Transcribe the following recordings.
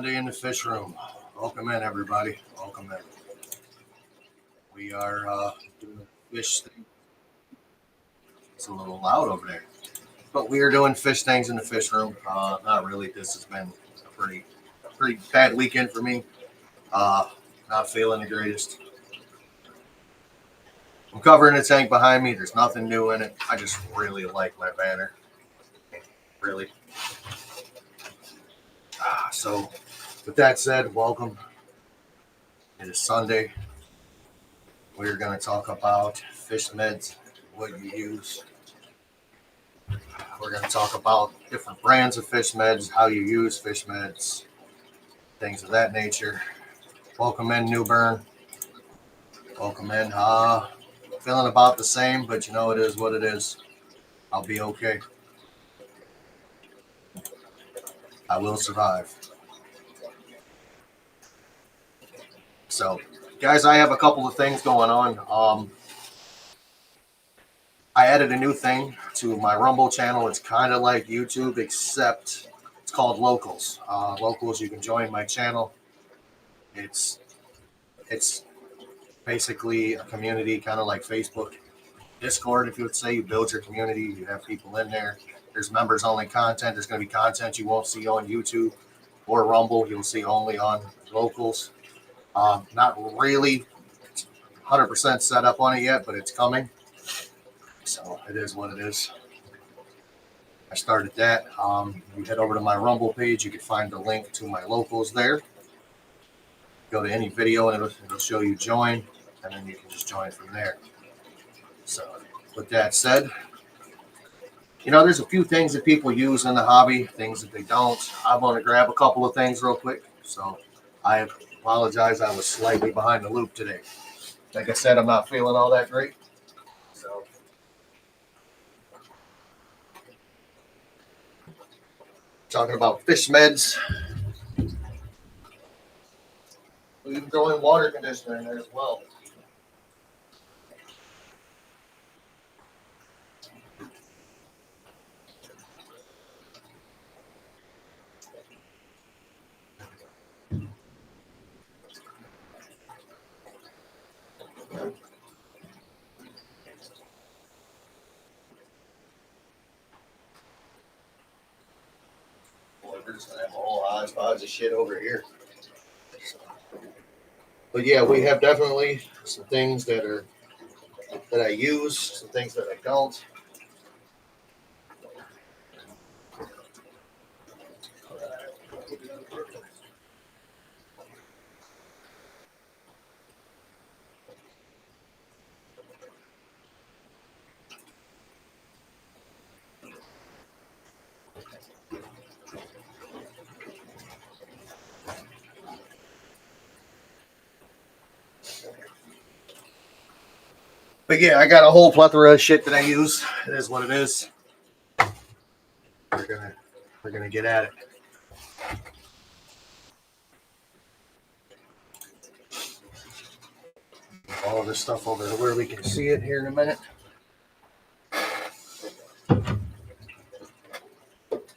Sunday in the fish room. Welcome in, everybody. Welcome in. We are doing fish thing. It's a little loud over there, but we are doing fish things in the fish room. Not really. This has been a pretty bad weekend for me. Not feeling the greatest. I'm covering the tank behind me. There's nothing new in it. I just really like my banner. Really. So, with that said, welcome. It is Sunday. We're going to talk about fish meds, what you use. We're going to talk about different brands of fish meds, how you use fish meds, things of that nature. Welcome in, Newburn. Welcome in. Feeling about the same, but you know it is what it is. I'll be okay. I will survive. So, guys, I have a couple of things going on. I added a new thing to my Rumble channel. It's kind of like YouTube, except it's called Locals. Locals, you can join my channel. It's basically a community, kind of like Facebook, Discord, if you would say. You build your community, you have people in there. There's members only content. There's going to be content you won't see on YouTube or Rumble. You'll see only on Locals. Not really 100% set up on it yet, but it's coming. So it is what it is. I started that. You head over to my Rumble page. You can find the link to my Locals there. Go to any video and it'll show you join, and then you can just join from there. So with that said, there's a few things that people use in the hobby, things that they don't. I want to grab a couple of things real quick. So I apologize. I was slightly behind the loop today. Like I said, I'm not feeling all that great. So talking about fish meds. We can throw in water conditioner in there as well. Boy, there's gonna have all hodgepodge of shit over here. But yeah, we have definitely some things that I use, some things that I don't. But yeah, I got a whole plethora of shit that I use. It is what it is. We're gonna get at it. All of this stuff over to where we can see it here in a minute. I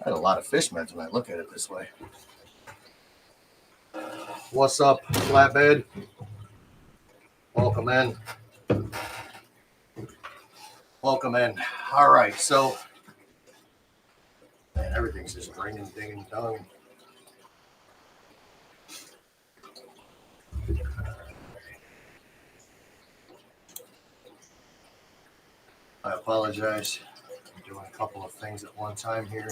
had a lot of fish meds when I look at it this way. What's up, Flatbed? Welcome in. Welcome in. All right, so man, everything's just ringing, dinging, dong. I apologize. I'm doing a couple of things at one time here.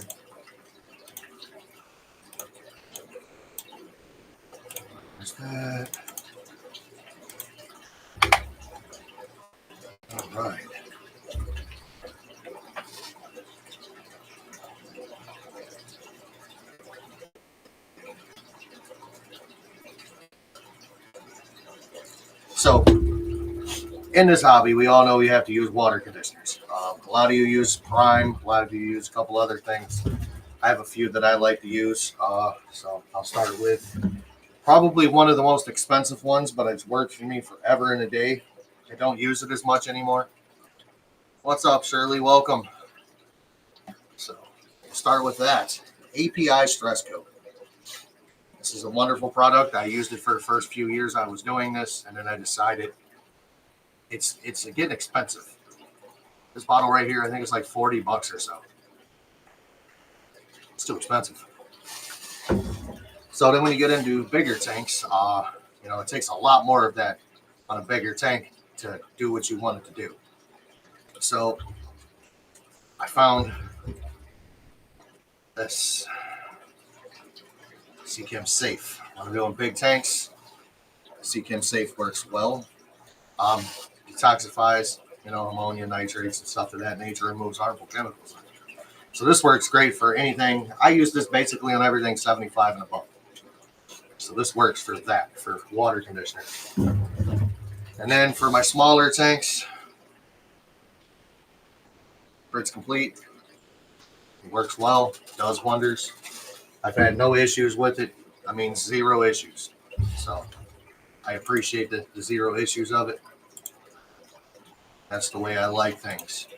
There's that. All right. So, in this hobby, we all know you have to use water conditioners. A lot of you use Prime. A lot of you use a couple other things. I have a few that I like to use. So I'll start with probably one of the most expensive ones, but it's worked for me forever and a day. I don't use it as much anymore. What's up, Shirley? Welcome. So we'll start with that. API Stress Coat. This is a wonderful product. I used it for the first few years I was doing this, and then I decided it's getting expensive. This bottle right here, I think it's like $40 or so. It's too expensive. So then when you get into bigger tanks, it takes a lot more of that on a bigger tank to do what you want it to do. So I found this Seachem Safe. When I'm doing big tanks, Seachem Safe works well. Detoxifies, ammonia, nitrates, and stuff of that nature, removes harmful chemicals. So this works great for anything. I use this basically on everything 75 and above. So this works for that, for water conditioner. And then for my smaller tanks, for its complete, it works well, does wonders. I've had no issues with it. I mean, zero issues. So I appreciate the zero issues of it. That's the way I like things.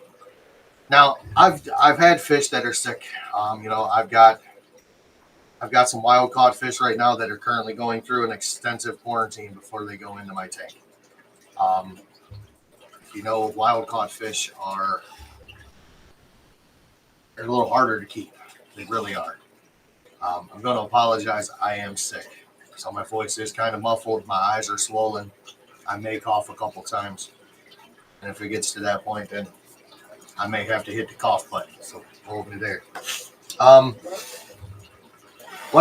Now, I've had fish that are sick. I've got some wild caught fish right now that are currently going through an extensive quarantine before they go into my tank. Wild caught fish they're a little harder to keep. They really are. I'm going to apologize. I am sick. So my voice is kind of muffled. My eyes are swollen. I may cough a couple times. And if it gets to that point, then I may have to hit the cough button. So hold me there. One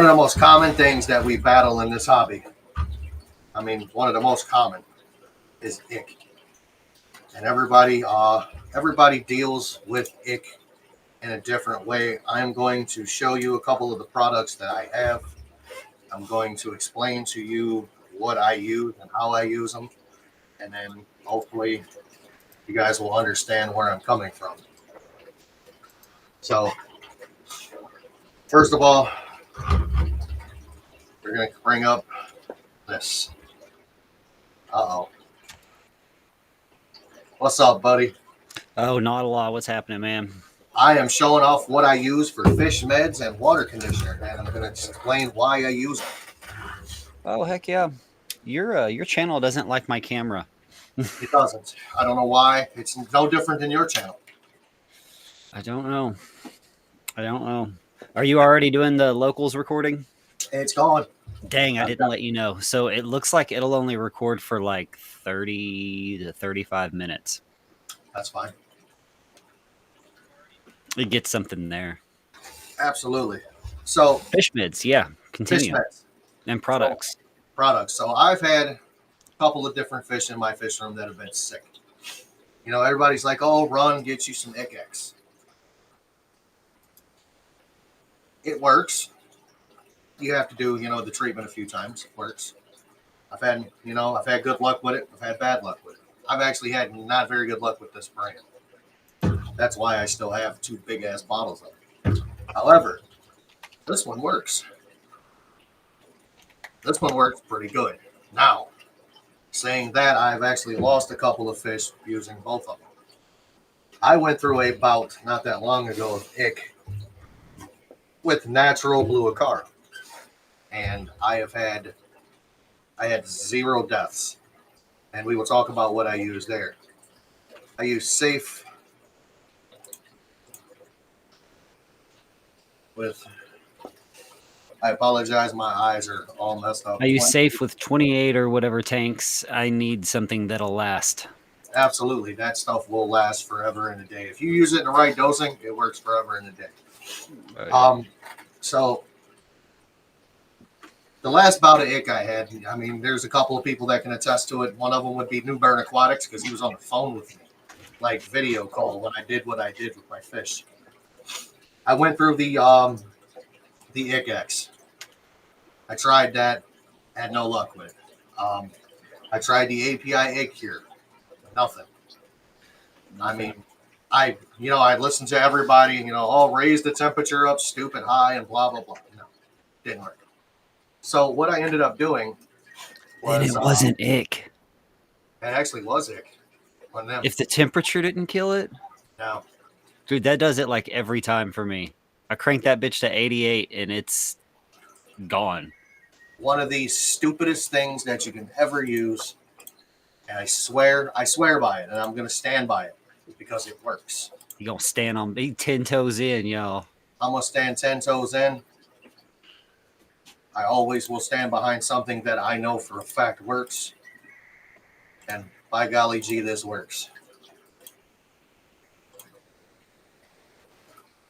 of the most common things that we battle in this hobby, one of the most common, is ick. And everybody deals with ick in a different way. I'm going to show you a couple of the products that I have. I'm going to explain to you what I use and how I use them. And then hopefully you guys will understand where I'm coming from. So, first of all, we're going to bring up this. Uh-oh. What's up, buddy? Oh, not a lot. What's happening, man? I am showing off what I use for fish meds and water conditioner, and I'm going to explain why I use them. Oh, heck yeah. Your channel doesn't like my camera. It doesn't. I don't know why. It's no different than your channel. I don't know. Are you already doing the locals recording? It's gone. Dang, I didn't let you know. So it looks like it'll only record for like 30 to 35 minutes. That's fine. It gets something there. Absolutely. So fish meds, yeah. Continue. Fish meds. And products. So I've had a couple of different fish in my fish room that have been sick. Everybody's like, oh, run, get you some ICX. It works. You have to do, the treatment a few times. It works. I've had good luck with it. I've had bad luck with it. I've actually had not very good luck with this brand. That's why I still have 2 big-ass bottles of it. However, this one works. This one works pretty good. Now, saying that, I've actually lost a couple of fish using both of them. I went through a bout not that long ago of ick with natural blue acara. And I had 0 deaths. And we will talk about what I use there. I use Safe with, I apologize, my eyes are all messed up. I use Safe with 28 or whatever tanks. I need something that'll last. Absolutely. That stuff will last forever and a day. If you use it in the right dosing, it works forever and a day. Right. So the last bout of ick I had, there's a couple of people that can attest to it. One of them would be New Burn Aquatics because he was on the phone with me, like video call, when I did what I did with my fish. I went through the ICX. I tried that, had no luck with it. I tried the API Egg Cure, nothing. I listened to everybody, raise the temperature up stupid high and blah, blah, blah. No, didn't work. So what I ended up doing was... And it wasn't ick. It actually was ick. If the temperature didn't kill it? No. Dude, that does it like every time for me. I crank that bitch to 88 and it's gone. one of the stupidest things that you can ever use. And I swear by it, and I'm going to stand by it because it works. You gonna stand on big 10 toes in, y'all. I'm going to stand 10 toes in. I always will stand behind something that I know for a fact works. And by golly gee, this works.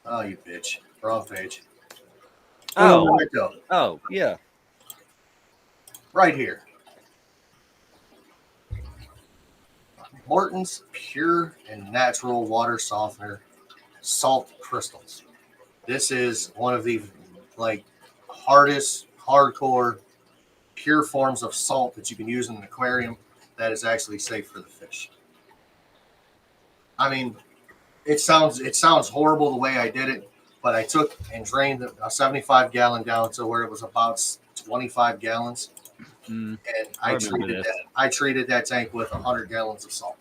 Oh, you bitch. Wrong page. Oh, Where'd it go? oh, yeah. Right here. Morton's Pure and Natural Water Softener Salt Crystals. This is one of the hardest, hardcore, pure forms of salt that you can use in an aquarium that is actually safe for the fish. I mean, it sounds horrible the way I did it, but I took and drained a 75-gallon down to where it was about 25 gallons. Mm, And I treated that tank with 100 gallons of salt.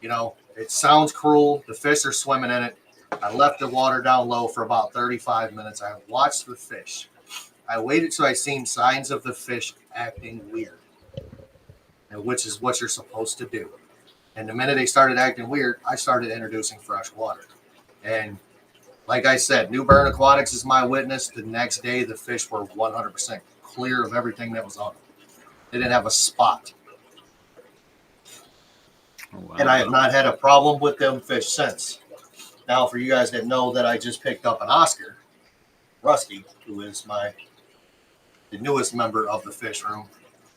You know, it sounds cruel. The fish are swimming in it. I left the water down low for about 35 minutes. I watched the fish. I waited till I seen signs of the fish acting weird, and which is what you're supposed to do. And the minute they started acting weird, I started introducing fresh water. And like I said, New Bern Aquatics is my witness. The next day, the fish were 100% clear of everything that was on them. They didn't have a spot. oh, wow. And I have not had a problem with them fish since. Now, for you guys that know that I just picked up an Oscar, Rusty, who is the newest member of the fish room,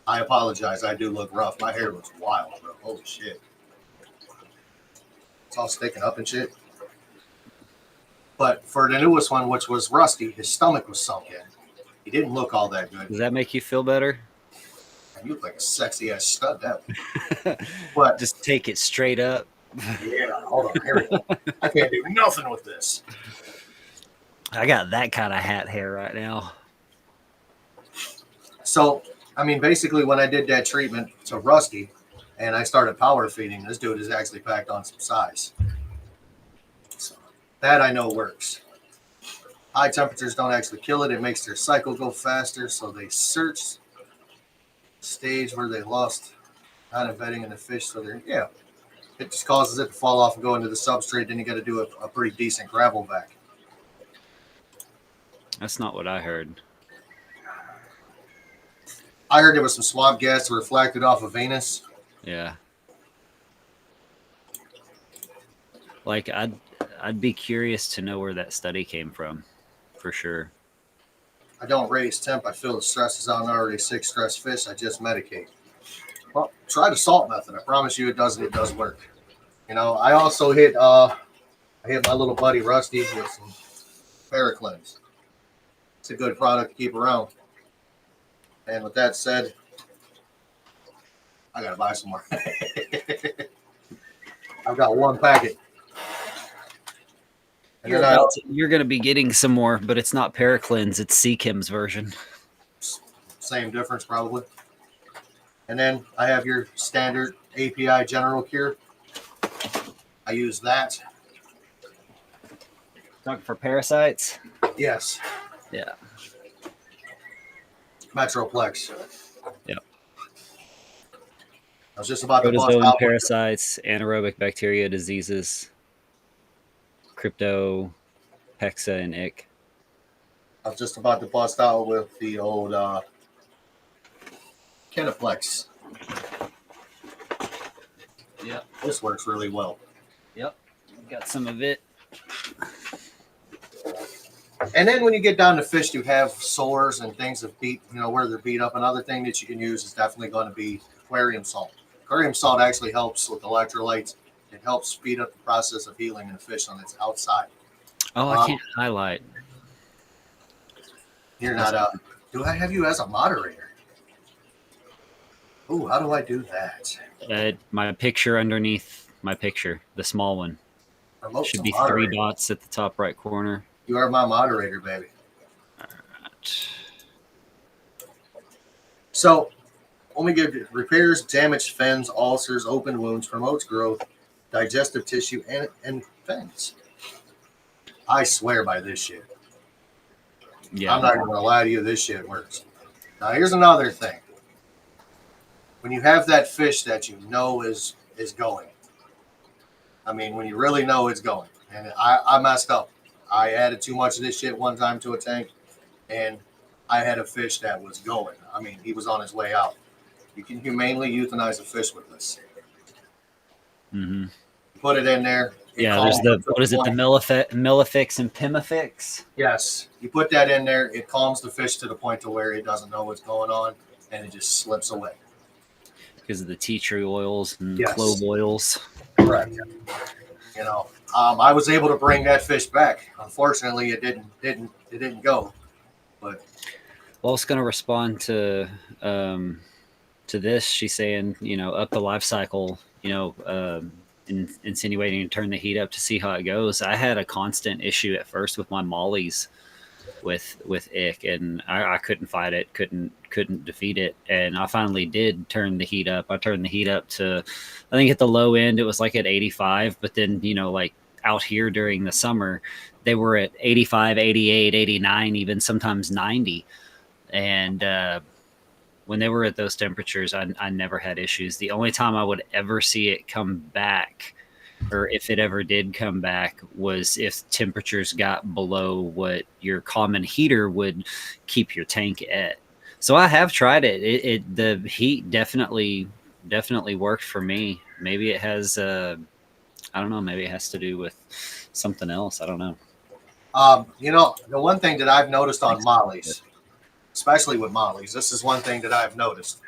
I apologize. I do look rough. My hair looks wild, bro. Holy shit. It's all sticking up and shit. But for the newest one, which was Rusty, his stomach was sunk in. He didn't look all that good. Does that make you feel better? And you look like a sexy ass stud, that one. But Just take it straight up. yeah, hold on. Here we go. I can't do nothing with this. I got that kind of hat hair right now. So, I mean, basically, when I did that treatment to Rusty and I started power feeding, this dude has actually packed on some size. So, that I know works. High temperatures don't actually kill it. It makes their cycle go faster. So, they search stage where they lost kind of bedding in the fish. So, it just causes it to fall off and go into the substrate. Then you got to do a pretty decent gravel vac. That's not what I heard. I heard there was some swamp gas reflected off of Venus. Yeah. Like I'd be curious to know where that study came from, for sure. I don't raise temp. I feel the stress is on already 6 stress fish. I just medicate. Well, try the salt method. I promise you it does work. You know, I also hit my little buddy Rusty with some Paracleanse. It's a good product to keep around. And with that said, I gotta buy some more. I've got one packet. And then You're going to be getting some more, but it's not Paracleanse, it's Seachem's version. same difference probably. And then I have your standard API General Cure. I use that. Talking for parasites? Yes. Yeah. Metroplex. Yep. I was just about to bust Protozoan out. parasites, anaerobic bacteria diseases, crypto, hexa, and ick. I was just about to bust out with the old Kineplex. Yep. This works really well. Yep. Got some of it. And then when you get down to fish, you have sores and things that beat, where they're beat up. Another thing that you can use is definitely going to be aquarium salt. Aquarium salt actually helps with electrolytes. It helps speed up the process of healing in the fish on its outside. Oh, I can't highlight. You're not do I have you as a moderator? Ooh, how do I do that? My picture underneath my picture, the small one. Promote Should to be moderator. 3 dots at the top right corner. You are my moderator, baby. So, when we give repairs damaged fins, ulcers, open wounds, promotes growth, digestive tissue, and fins. I swear by this shit. Yeah. I'm not going to lie to you. This shit works. Now here's another thing. When you have that fish that you know is going, I mean, when you really know it's going, and I messed up. I added too much of this shit one time to a tank, and I had a fish that was going. I mean, he was on his way out. You can humanely euthanize a fish with this. Mm-hmm. Put it in there. Yeah, there's the what is it? The Millifix and Pimifix. Yes, you put that in there. It calms the fish to the point to where it doesn't know what's going on, and it just slips away because of the tea tree oils and yes. clove oils. Correct. You know, I was able to bring that fish back. Unfortunately, it didn't go. But well, I was going to respond to this. She's saying, you know, up the life cycle. You know, insinuating to turn the heat up to see how it goes. I had a constant issue at first with my mollies with ick, and I couldn't fight it, couldn't defeat it, and I finally did turn the heat up. I turned the heat up to, I think at the low end it was like at 85, but then, you know, like out here during the summer they were at 85, 88, 89, even sometimes 90. And when they were at those temperatures, I never had issues. The only time I would ever see it come back, or if it ever did come back, was if temperatures got below what your common heater would keep your tank at. So I have tried it. The heat definitely worked for me. Maybe it has, I don't know, maybe it has to do with something else. I don't know. You know, the one thing that I've noticed on mollies, especially with mollies, this is one thing that I've noticed.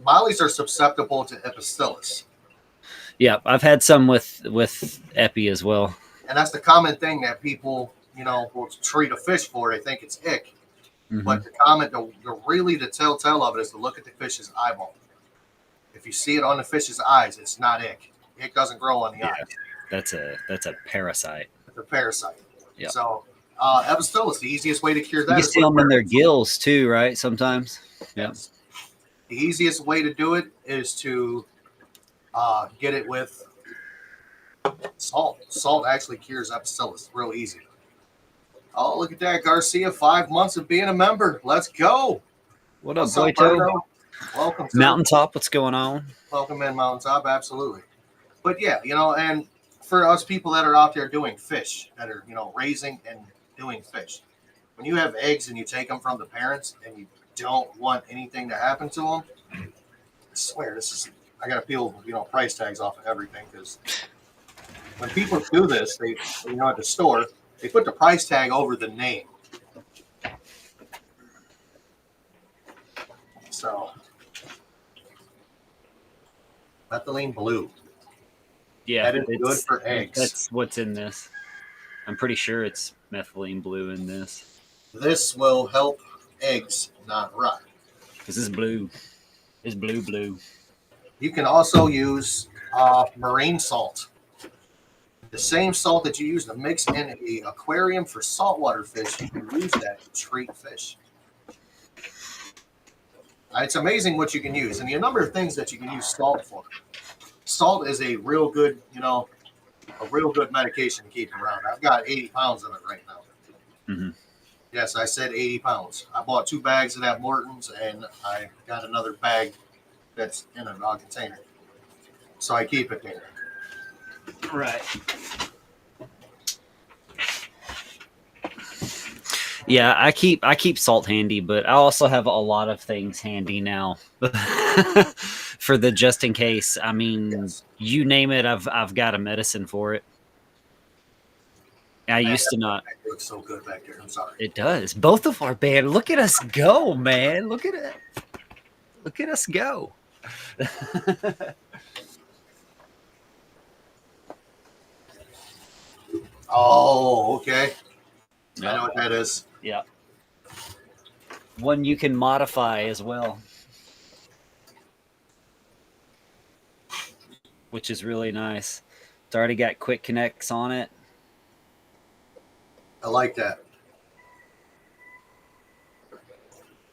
Mollies are susceptible to Epistillus. Yeah, I've had some with epi as well. And that's the common thing that people, you know, will treat a fish for. They think it's ick. Mm-hmm. But the telltale of it is to look at the fish's eyeball. If you see it on the fish's eyes, it's not ick. Ick doesn't grow on the eyes. That's a parasite. It's a parasite. Yeah. So Epistillus, the easiest way to cure that. You see them in their gills too, right? Sometimes. Yes. The easiest way to do it is to get it with salt. Salt actually cures Epistillus real easy. Oh, look at that, Garcia! 5 months of being a member. Let's go. What up, Boito? Welcome, Mountaintop. What's going on? Welcome in, Mountaintop. Absolutely. But yeah, you know, and for us people that are out there doing fish, that are, you know, raising and doing fish, when you have eggs and you take them from the parents and you don't want anything to happen to them, I swear I got to peel, you know, price tags off of everything, because when people do this, they, you know, at the store, they put the price tag over the name. So, methylene blue. Yeah, that is good for eggs. That's what's in this. I'm pretty sure it's methylene blue in this. This will help eggs not rot. This is blue. It's blue. You can also use marine salt. The same salt that you use to mix in an aquarium for saltwater fish, you can use that to treat fish. It's amazing what you can use, and the number of things that you can use salt for. Salt is a real good, you know, a real good medication to keep around. I've got 80 pounds of it right now. Mm-hmm. Yes, I said 80 pounds. I bought 2 bags of that Morton's, and I got another bag that's in a container. So I keep it there. Right. Yeah, I keep salt handy, but I also have a lot of things handy now for the just in case. I mean, yes. You name it, I've got a medicine for it. I used to not. It looks so good back there. I'm sorry. It does. Both of our band. Look at us go, man. Look at it. Look at us go. Oh, okay. Yep. I know what that is. Yeah. One you can modify as well, which is really nice. It's already got quick connects on it. I like that.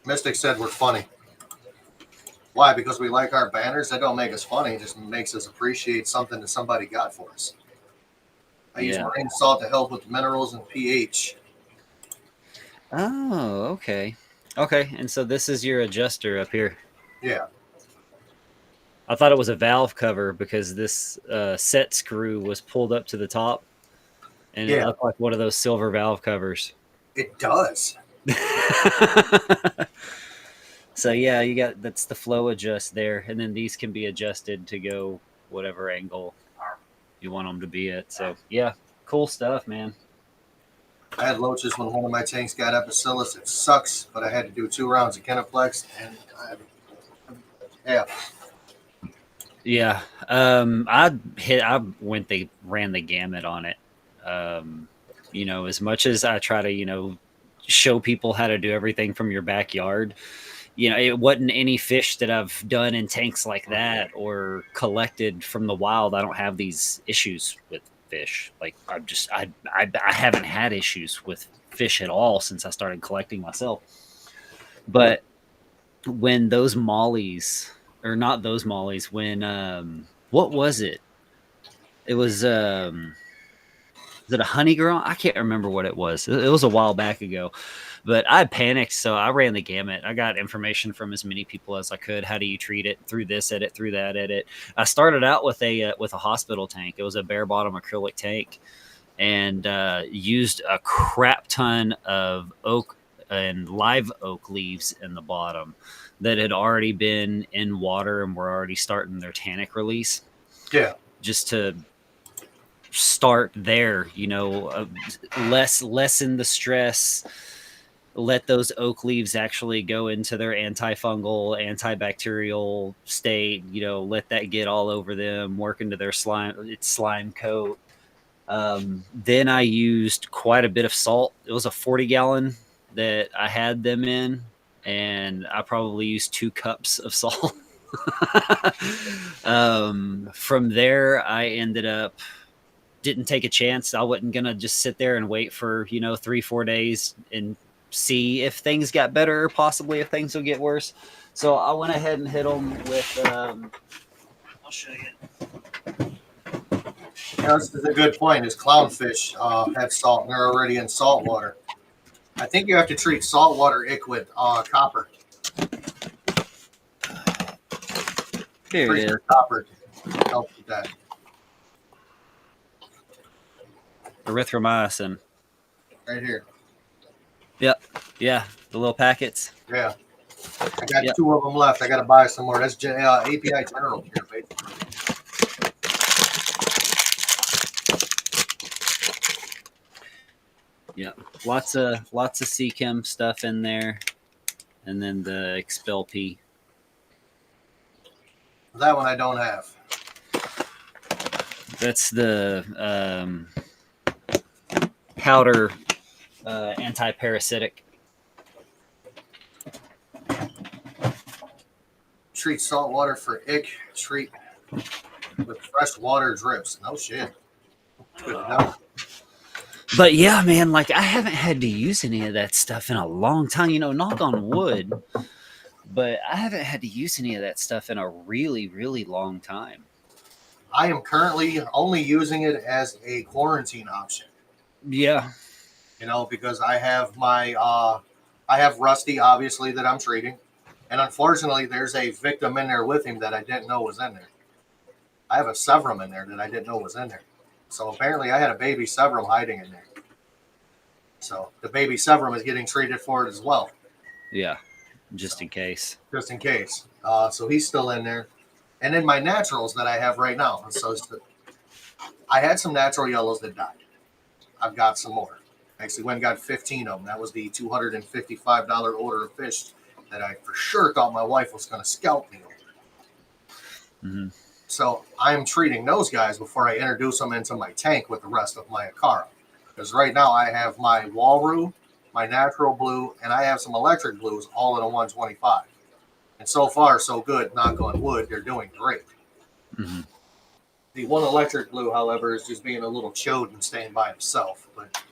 Mystic said we're funny. Why? Because we like our banners? That don't make us funny. It just makes us appreciate something that somebody got for us. I use marine salt to help with minerals and pH. Oh, okay. Okay, and so this is your adjuster up here. Yeah. I thought it was a valve cover because this set screw was pulled up to the top, and it Yeah, looked like one of those silver valve covers. it does. So yeah, you got that's the flow adjust there, and then these can be adjusted to go whatever angle you want them to be at. So yeah, cool stuff, man. I had loaches when one of my tanks got Epicillus. It sucks, but I had to do 2 rounds of Kineplex, and yeah, Yeah, I ran the gamut on it. You know, as much as I try to, show people how to do everything from your backyard, it wasn't any fish that I've done in tanks like that or collected from the wild. I don't have these issues with fish. Like I haven't had issues with fish at all since I started collecting myself. But when those mollies, or not those mollies, when what was it? It was is it a honey girl? I can't remember what it was. It was a while back ago, but I panicked, so I ran the gamut. I got information from as many people as I could. How do you treat it? Through this edit, through that edit. I started out with a hospital tank. It was a bare bottom acrylic tank, and used a crap ton of oak and live oak leaves in the bottom that had already been in water and were already starting their tannic release. yeah, Just to start there, lessen the stress, let those oak leaves actually go into their antifungal, antibacterial state, let that get all over them, work into their slime coat. Then I used quite a bit of salt. It was a 40-gallon that I had them in, and I probably used 2 cups of salt. From there, I ended up didn't take a chance. I wasn't gonna just sit there and wait for 3-4 days and see if things got better or possibly if things will get worse. So I went ahead and hit them with. I'll show you. this is a good point. Is clownfish have salt and they're already in salt water. I think you have to treat saltwater ick with copper. Here it is. Copper helps with that. Erythromycin. Right here. Yep. Yeah. The little packets. Yeah. I got 2 of them left. I got to buy some more. That's API General here, basically. Yeah. Lots of CChem stuff in there, and then the Expel P. That one I don't have. That's the powder anti-parasitic. Treat salt water for ick. Treat with fresh water drips. No shit. Good to know. But yeah, man, like I haven't had to use any of that stuff in a long time. Knock on wood, but I haven't had to use any of that stuff in a really, really long time. I am currently only using it as a quarantine option. Yeah. Because I have I have Rusty, obviously, that I'm treating. And unfortunately, there's a victim in there with him that I didn't know was in there. I have a Severum in there that I didn't know was in there. So apparently I had a baby Severum hiding in there. So the baby Severum is getting treated for it as well. Yeah. Just in case. Just in case. So he's still in there. And then my naturals that I have right now. So I had some natural yellows that died. I've got some more. Actually went and got 15 of them. That was the $255 order of fish that I for sure thought my wife was going to scalp me over. Mm-hmm. So I'm treating those guys before I introduce them into my tank with the rest of my Acara. Because right now I have my Walrus, my natural blue, and I have some electric blues all in a 125. And so far, so good. Knock on wood, they're doing great. Mm-hmm. The one electric blue, however, is just being a little chode and staying by himself. But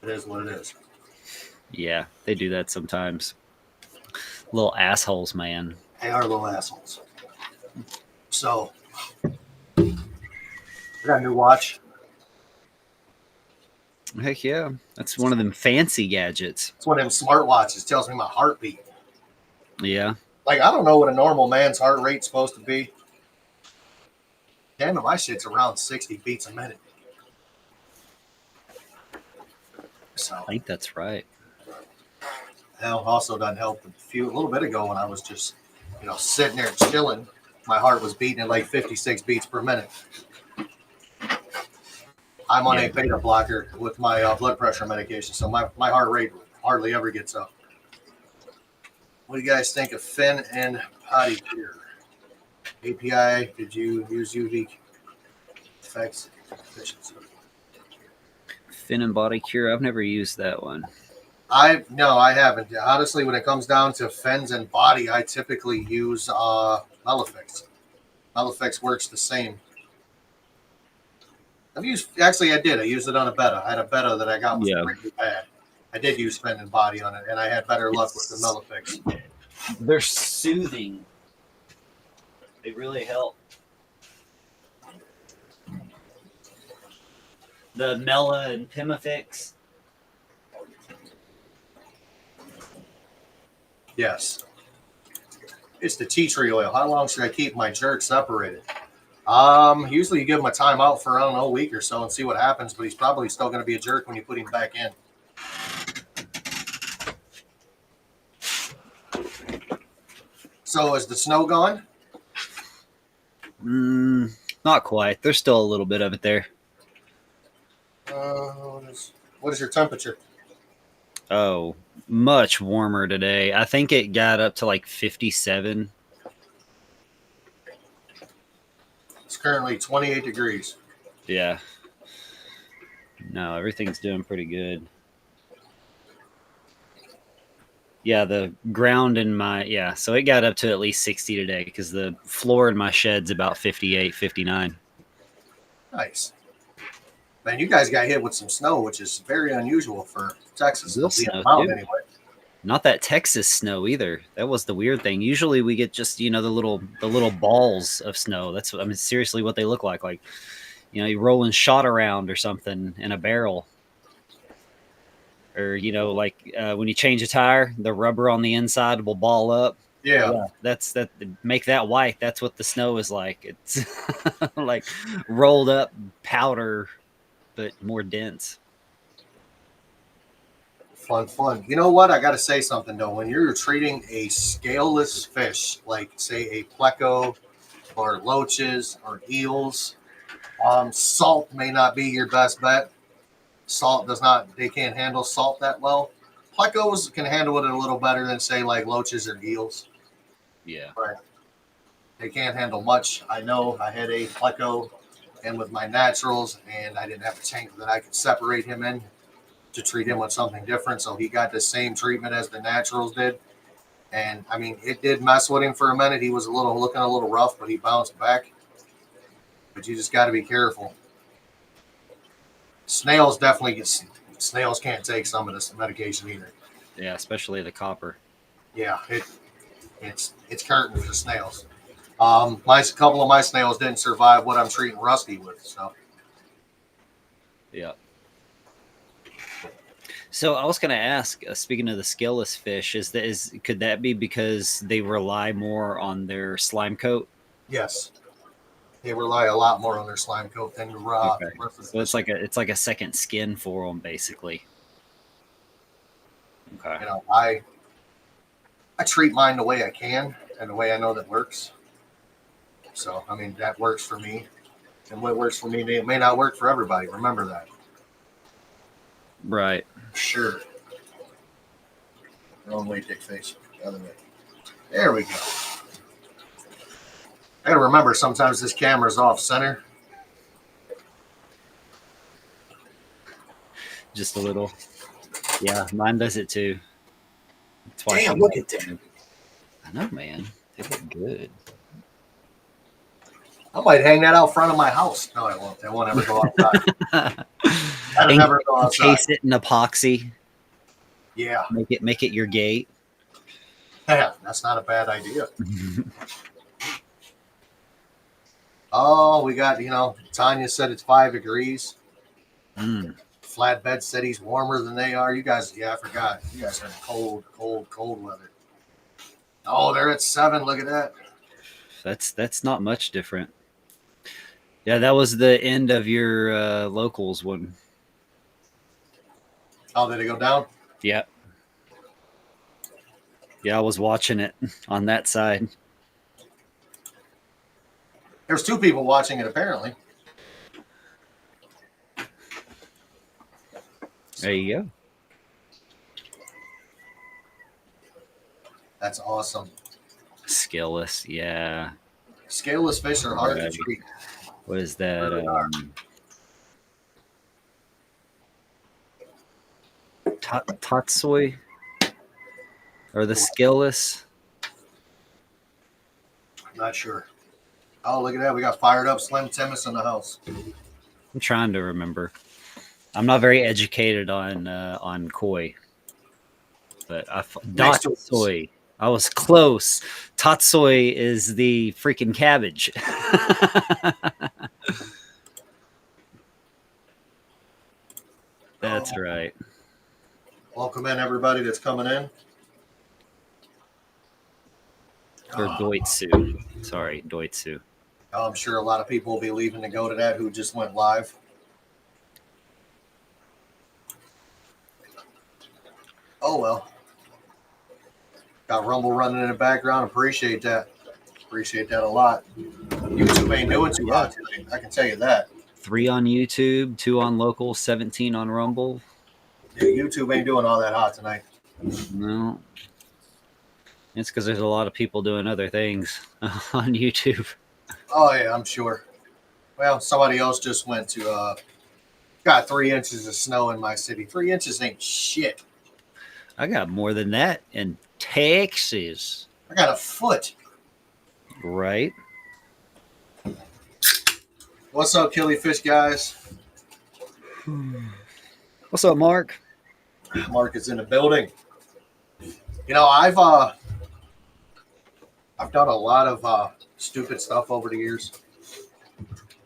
it is what it is. Yeah, they do that sometimes. Little assholes, man. They are little assholes. So, I got a new watch. Heck yeah, that's one of them fancy gadgets. It's one of them smartwatches. Tells me my heartbeat. Yeah, Like, I don't know what a normal man's heart rate's supposed to be. Damn it, my shit's around 60 beats a minute. So, I think that's right. hell, also doesn't help. A little bit ago when I was just, sitting there chilling, my heart was beating at like 56 beats per minute. I'm on Yeah. a beta blocker with my blood pressure medication, so my heart rate hardly ever gets up. What do you guys think of Fin and Potty Cure? API, did you use UV effects? Efficiency? Fin and Body Cure. I've never used that one. No, I haven't. Honestly, when it comes down to fins and body, I typically use Melifix. Melifix works the same. I did. I used it on a beta. I had a beta that I got was pretty bad. I did use fin and body on it, and I had better luck with the Melifix. They're soothing. They really help. The Mela and Pimafix. Yes. It's the tea tree oil. How long should I keep my jerk separated? Usually you give him a timeout for, I don't know, a week or so and see what happens, but he's probably still going to be a jerk when you put him back in. So is the snow gone? Not quite. There's still a little bit of it there. What is your temperature? Oh, much warmer today. I think it got up to like 57. It's currently 28 degrees. Yeah. No, everything's doing pretty good. Yeah, the ground in so it got up to at least 60 today because the floor in my shed's about 58, 59. Nice. Man, you guys got hit with some snow, which is very unusual for Texas. Real snow, too. Anyway. Not that Texas snow either. That was the weird thing. Usually we get just, the little balls of snow. That's seriously what they look like. Like, you're rolling shot around or something in a barrel. Or, when you change a tire, the rubber on the inside will ball up. Yeah. That's that. Make that white. That's what the snow is like. It's like rolled up powder, but more dense. Fun. You know what? I got to say something, though. When you're treating a scaleless fish, like, say, a pleco or loaches or eels, salt may not be your best bet. They can't handle salt that well. Plecos can handle it a little better than, say, like loaches or eels. Yeah. But they can't handle much. I know I had a pleco and with my naturals, and I didn't have a tank that I could separate him in to treat him with something different. So he got the same treatment as the naturals did. And I mean, it did mess with him for a minute. He was looking a little rough, but he bounced back. But you just got to be careful. Snails can't take some of this medication either. Yeah, especially the copper. Yeah, it's curtain for snails. Couple of my snails didn't survive what I'm treating Rusty with. So yeah. So I was going to ask, speaking of the scaleless fish, could that be because they rely more on their slime coat? Yes, they rely a lot more on their slime coat than the rest of the So it's like a second skin for them, basically. Okay. I treat mine the way I can and the way I know that works. So I mean that works for me, and what works for me may not work for everybody. Remember that. Right. Sure. Wrong way, dick face. The other way. There we go. I gotta remember sometimes this camera's off center. Just a little. Yeah, mine does it too. That's why. Damn, look at them. I know, man. They look good. I might hang that out front of my house. No, I won't. I won't ever go outside. I'll never go outside. Encase it in epoxy. Yeah. Make it your gate. Yeah, that's not a bad idea. Oh, we got, Tanya said it's 5 degrees. Flatbed cities warmer than they are. You guys, yeah, I forgot. You guys are in cold weather. Oh, they're at 7. Look at that. That's not much different. Yeah, that was the end of your locals one. Oh, did it go down? Yeah. Yeah, I was watching it on that side. There's 2 people watching it apparently. There you go. That's awesome. Scaleless, yeah. Scaleless fish are hard to Right. treat. What is that? Really are. Tatsoi? Or the scaleless? Not sure. Oh, look at that. We got fired up Slim Timmis in the house. I'm trying to remember. I'm not very educated on koi, but Next to- Tatsoi. I was close. Tatsoi is the freaking cabbage. That's right. Welcome in, everybody that's coming in. Or Doitsu. Sorry, Doitsu. I'm sure a lot of people will be leaving to go to that who just went live. Oh, well. Got Rumble running in the background. Appreciate that. Appreciate that a lot. YouTube ain't doing too hot tonight. I can tell you that. 3 on YouTube, 2 on local, 17 on Rumble. Yeah, YouTube ain't doing all that hot tonight. No. It's because there's a lot of people doing other things on YouTube. Oh, yeah, I'm sure. Well, somebody else just went to, got 3 inches of snow in my city. 3 inches ain't shit. I got more than that in Texas. I got a foot. Right? What's up, Killyfish guys? What's up, Mark? Mark is in the building. You know, I've done a lot of stupid stuff over the years,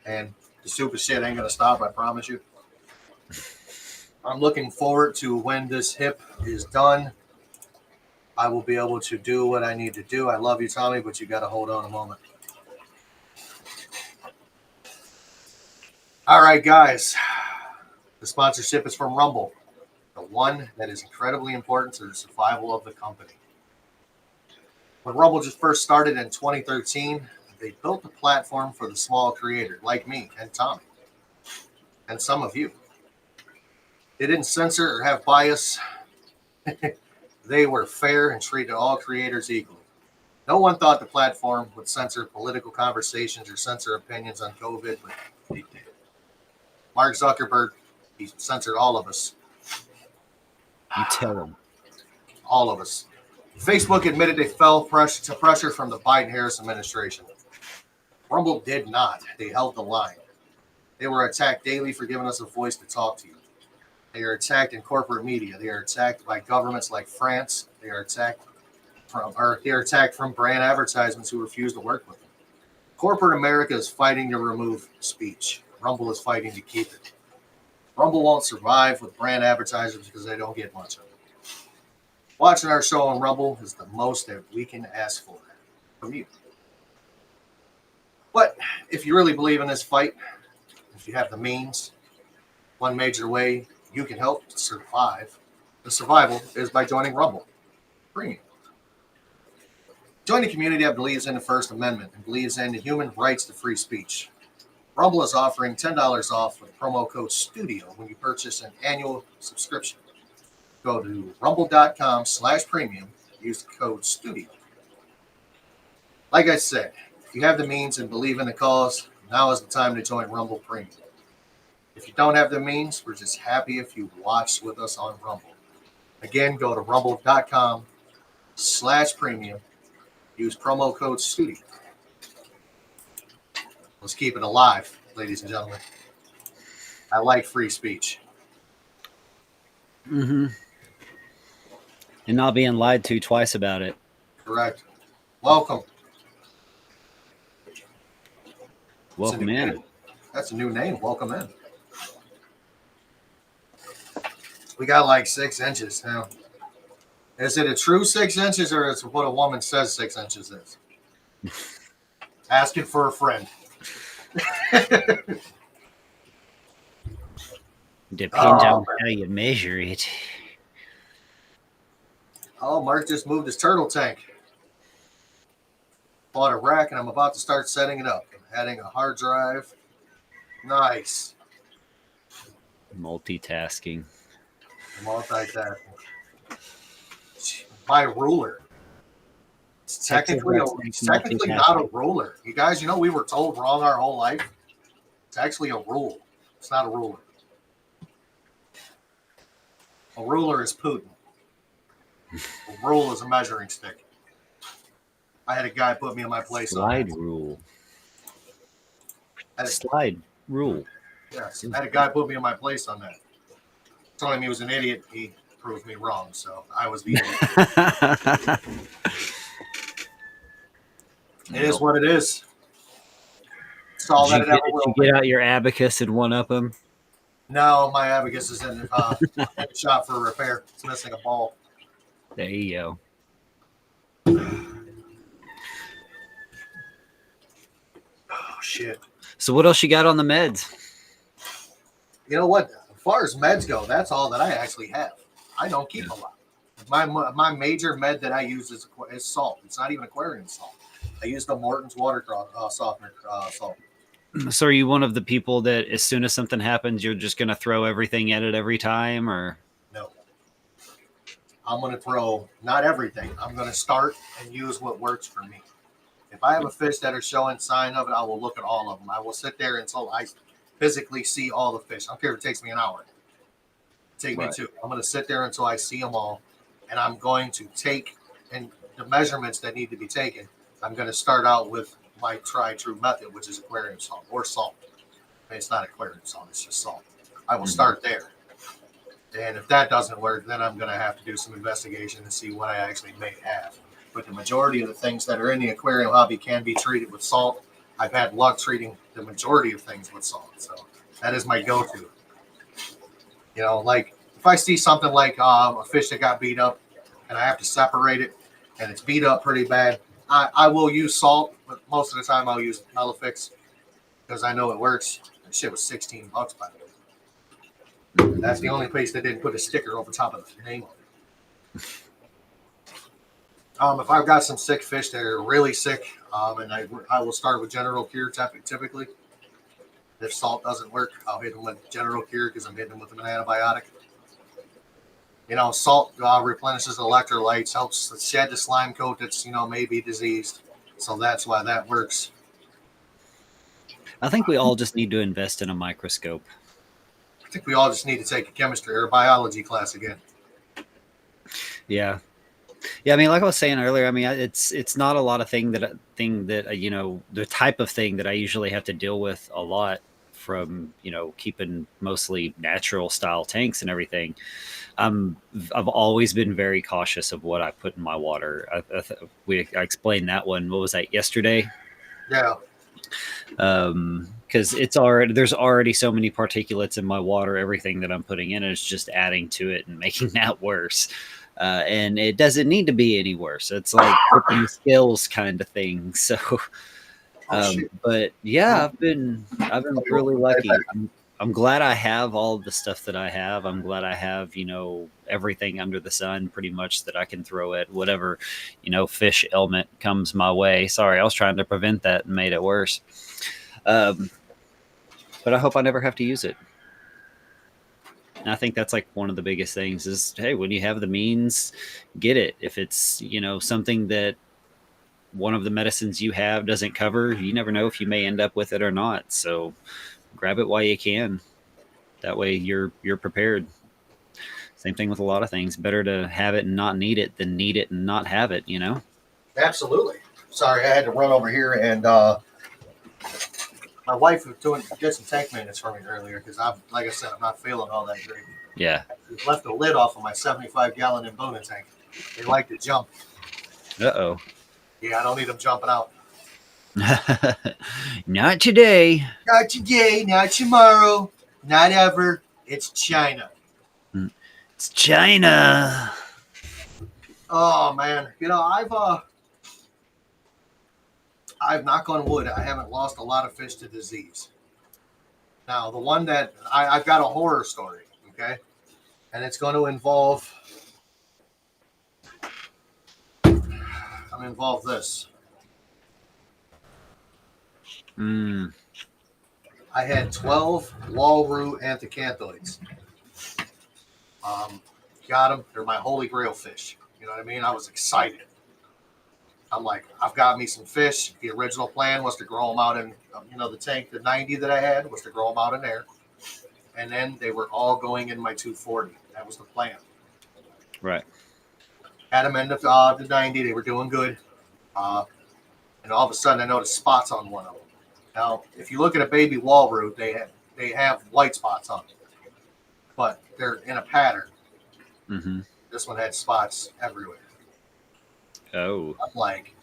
and the stupid shit ain't gonna stop. I promise you. I'm looking forward to when this hip is done. I will be able to do what I need to do. I love you, Tommy, but you got to hold on a moment. All right, guys. The sponsorship is from Rumble, the one that is incredibly important to the survival of the company. When Rumble just first started in 2013, they built a platform for the small creator like me and Tommy and some of you. They didn't censor or have bias. They were fair and treated all creators equally. No one thought the platform would censor political conversations or censor opinions on COVID, but they did. Mark Zuckerberg, he censored all of us. You tell them. All of us. Facebook admitted they fell to pressure from the Biden-Harris administration. Rumble did not. They held the line. They were attacked daily for giving us a voice to talk to you. They are attacked in corporate media. They are attacked by governments like France. They are attacked from brand advertisements who refuse to work with them. Corporate America is fighting to remove speech. Rumble is fighting to keep it. Rumble won't survive with brand advertisers because they don't get much of it. Watching our show on Rumble is the most that we can ask for from you. But if you really believe in this fight, if you have the means, one major way you can help survive the survival is by joining Rumble Premium. Join a community that believes in the First Amendment and believes in the human rights to free speech. Rumble is offering $10 off with promo code STUDIO when you purchase an annual subscription. Go to rumble.com/premium. Use the code STUDIO. Like I said, if you have the means and believe in the cause, now is the time to join Rumble Premium. If you don't have the means, we're just happy if you watch with us on Rumble. Again, go to rumble.com/premium. Use promo code STUDIO. Let's keep it alive, ladies and gentlemen. I like free speech. Mm-hmm. And not being lied to twice about it. Correct. Welcome. Welcome in. That's a new name. Welcome in. We got like 6 inches now. Is it a true 6 inches or is it what a woman says 6 inches is? Asking for a friend. Depends on how you measure it. Oh, Mark just moved his turtle tank. Bought a rack and I'm about to start setting it up. Adding a hard drive. Nice. Multitasking. Multitasking. My ruler. It's technically not a ruler. You guys, you know we were told wrong our whole life. It's actually a rule. It's not a ruler. A ruler is Putin. A rule is a measuring stick. I had a guy put me in my place. Slide rule. Slide rule. Yes, I had a guy put me in my place on that. Telling me he was an idiot. He proved me wrong, so I was the idiot. It is what it is. It's all that it ever will. Did you get out your abacus and one up him? No, my abacus is in the shop for repair. It's missing a ball. There you go. Oh, shit. So what else you got on the meds? You know what? As far as meds go, that's all that I actually have. I don't keep a lot. My major med that I use is salt. It's not even aquarium salt. I use the Morton's water softener salt. So are you one of the people that as soon as something happens, you're just going to throw everything at it every time, or? No. I'm going to throw not everything. I'm going to start and use what works for me. If I have a fish that are showing sign of it, I will look at all of them. I will sit there until I physically see all the fish. I don't care if it takes me an hour. Take me 2. I'm going to sit there until I see them all, and I'm going to take and the measurements that need to be taken. I'm going to start out with my tried-true method, which is aquarium salt or salt. I mean, it's not aquarium salt; it's just salt. I will start there, and if that doesn't work, then I'm going to have to do some investigation to see what I actually may have. But the majority of the things that are in the aquarium hobby can be treated with salt. I've had luck treating the majority of things with salt, so that is my go-to. You know, like if I see something like a fish that got beat up and I have to separate it and it's beat up pretty bad, I will use salt, but most of the time I'll use Melafix because I know it works. That shit was $16, by the way. That's the only place that didn't put a sticker over top of the name on it. If I've got some sick fish that are really sick, and I will start with General Cure typically. If salt doesn't work, I'll hit them with General Cure because I'm hitting them with an antibiotic. You know, salt replenishes electrolytes, helps shed the slime coat that's, may be diseased. So that's why that works. I think we all just need to invest in a microscope. I think we all just need to take a chemistry or a biology class again. Yeah. Yeah, I mean, like I was saying earlier, I mean, it's not a lot of thing that the type of thing that I usually have to deal with a lot from, keeping mostly natural style tanks and everything. I've always been very cautious of what I put in my water. I explained that one. What was that, yesterday? Yeah. Because there's already so many particulates in my water. Everything that I'm putting in is just adding to it and making that worse. And it doesn't need to be any worse. It's like flipping skills kind of thing. So, but yeah, I've been really lucky. I'm glad I have all the stuff that I have. I'm glad I have, everything under the sun pretty much that I can throw at whatever, fish ailment comes my way. Sorry, I was trying to prevent that and made it worse. But I hope I never have to use it. And I think that's like one of the biggest things is, hey, when you have the means, get it. If it's, something that one of the medicines you have doesn't cover, you never know if you may end up with it or not. So grab it while you can. That way you're prepared. Same thing with a lot of things. Better to have it and not need it than need it and not have it, Absolutely. Sorry, I had to run over here and my wife did some tank maintenance for me earlier because like I said, I'm not feeling all that great. Yeah. I left the lid off of my 75-gallon Imbona tank. They like to jump. Uh-oh. Yeah, I don't need them jumping out. Not today. Not today, not tomorrow, not ever. It's China. It's China. Oh man, I've knock on wood, I haven't lost a lot of fish to disease. Now, the one that I've got a horror story, okay, and it's going to involve this. I had 12 Walrus anthracanthoids. Got them. They're my holy grail fish. You know what I mean? I was excited. I'm like, I've got me some fish. The original plan was to grow them out in, the tank, the 90 that I had was to grow them out in there. And then they were all going in my 240. That was the plan. Right. Had them in the 90. They were doing good. And all of a sudden, I noticed spots on one of them. Now, if you look at a baby Walrus, they have white spots on them. But they're in a pattern. Mm-hmm. This one had spots everywhere. Oh. I'm like,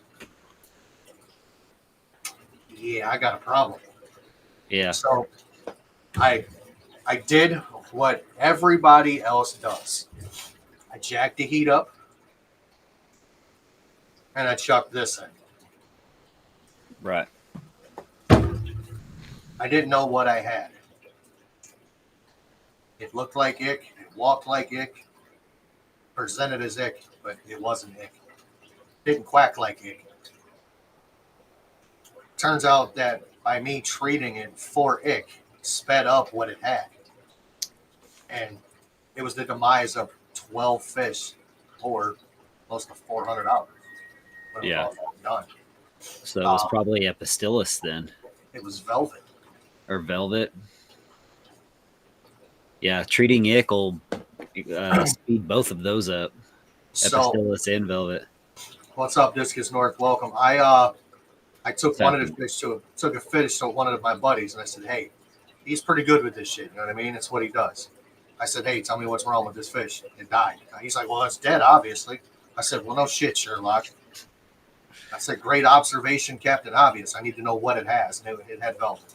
yeah, I got a problem. Yeah. So I did what everybody else does. I jacked the heat up and I chucked this in. Right. I didn't know what I had. It looked like ick. It walked like ick. Presented as ick, but it wasn't ick. Didn't quack like ick. Turns out that by me treating it for ick, sped up what it had. And it was the demise of 12 fish or close to $400. When it was all done. So it was probably a Pastillus then. It was velvet. Or velvet. Yeah, treating ick will speed both of those up. Epistillus and velvet. What's up, Discus North? Welcome. I took one of the fish took a fish to one of my buddies, and I said, "Hey, he's pretty good with this shit. You know what I mean? It's what he does." I said, "Hey, tell me what's wrong with this fish. It died." He's like, "Well, it's dead, obviously." I said, "Well, no shit, Sherlock." I said, "Great observation, Captain Obvious. I need to know what it has." And it had velvet.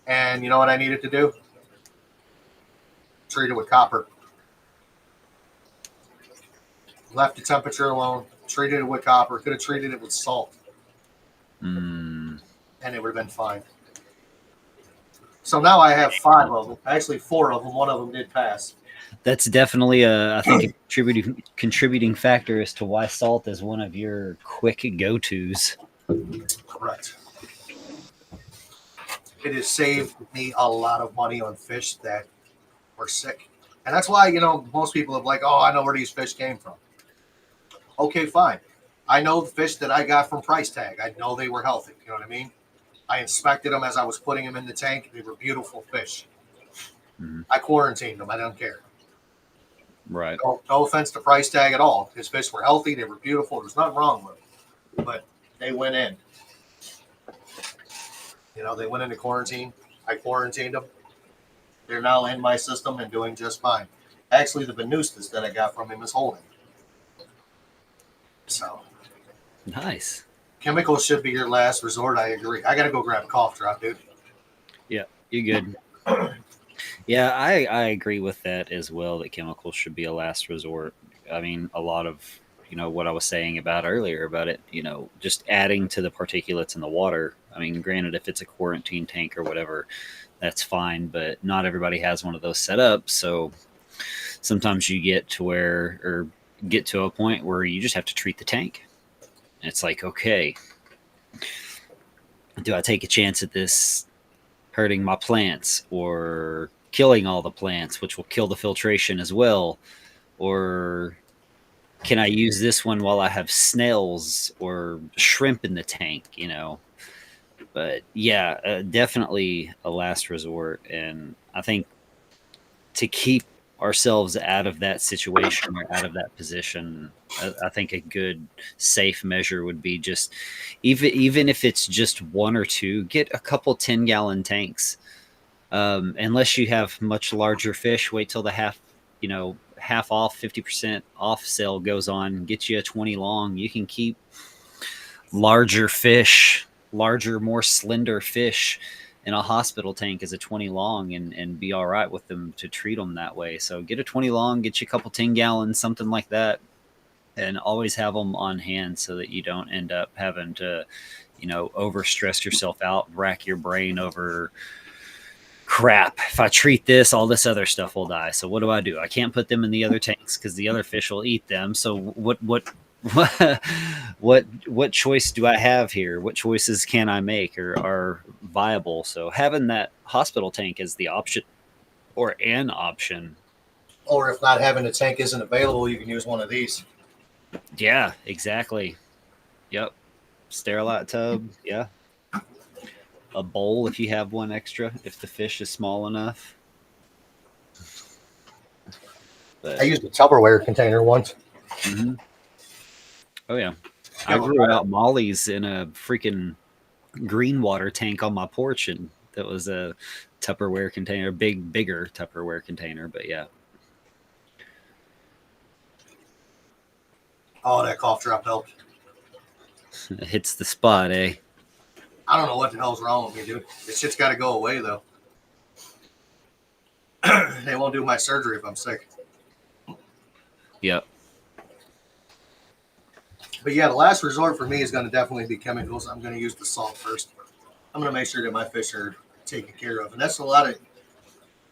And you know what I needed to do? Treat it with copper. Left the temperature alone. Treated it with copper. Could have treated it with salt. And it would have been fine. So now I have 5 of them. Actually, 4 of them. One of them did pass. That's definitely I think a contributing factor as to why salt is one of your quick go-tos. Correct. It has saved me a lot of money on fish that were sick. And that's why, most people have like, oh, I know where these fish came from. Okay, fine. I know the fish that I got from Price Tag. I know they were healthy. You know what I mean? I inspected them as I was putting them in the tank. They were beautiful fish. Mm-hmm. I quarantined them. I don't care. Right. No offense to Price Tag at all. His fish were healthy. They were beautiful. There's nothing wrong with them. But they went in. They went into quarantine. I quarantined them. They're now in my system and doing just fine. Actually, the Venustus that I got from him is holding. So. Nice. Chemicals should be your last resort. I agree. I got to go grab a cough drop, dude. Yeah, you're good. Yeah, I agree with that as well, that chemicals should be a last resort. I mean, a lot of, what I was saying about earlier about it, just adding to the particulates in the water. I mean, granted, if it's a quarantine tank or whatever, that's fine, but not everybody has one of those set up. So sometimes you get to a point where you just have to treat the tank. And it's like, okay, do I take a chance at this hurting my plants or killing all the plants, which will kill the filtration as well? Or can I use this one while I have snails or shrimp in the tank, But yeah, definitely a last resort. And I think to keep ourselves out of that situation or out of that position, I think a good safe measure would be just, even if it's just 1 or 2, get a couple 10-gallon tanks. Unless you have much larger fish, wait till the half off, 50% off sale goes on, get you a 20 long. You can keep larger, more slender fish in a hospital tank as a 20 long and be all right with them to treat them that way. So get a 20 long, get you a couple 10 gallons, something like that, and always have them on hand so that you don't end up having to, overstress yourself out, rack your brain over crap. If I treat this, all this other stuff will die. So what do? I can't put them in the other tanks because the other fish will eat them. So what choice do I have here? What choices can I make or are viable? So having that hospital tank is the option or an option. Or if not having a tank isn't available, you can use one of these. Yeah, exactly. Yep. Sterilite tub. Yeah. A bowl if you have one extra, if the fish is small enough. But I used a Tupperware container once. Mm-hmm. Oh, yeah. I grew out mollies in a freaking green water tank on my porch, and that was a Tupperware container, bigger Tupperware container, but yeah. Oh, that cough drop helped. It hits the spot, eh? I don't know what the hell's wrong with me, dude. This shit's got to go away, though. They won't do my surgery if I'm sick. Yep. But yeah, the last resort for me is going to definitely be chemicals. I'm going to use the salt first. I'm going to make sure that my fish are taken care of. And that's a lot of,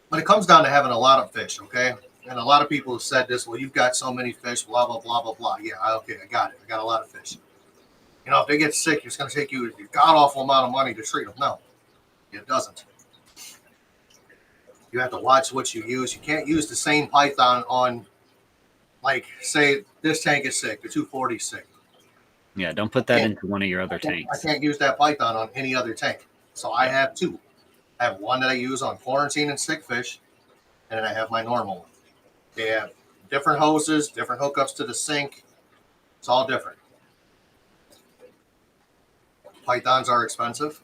but it comes down to having a lot of fish, okay? And a lot of people have said this, well, you've got so many fish, blah, blah, blah, blah, blah. Yeah, okay, I got it. I got a lot of fish. If they get sick, it's going to take you a god-awful amount of money to treat them. No, it doesn't. You have to watch what you use. You can't use the same python on, like, say, this tank is sick, the 240 is sick. Yeah, don't put that into one of your other tanks. I can't use that python on any other tank. So I have two. I have one that I use on quarantine and sick fish, and then I have my normal one. They have different hoses, different hookups to the sink. It's all different. Pythons are expensive,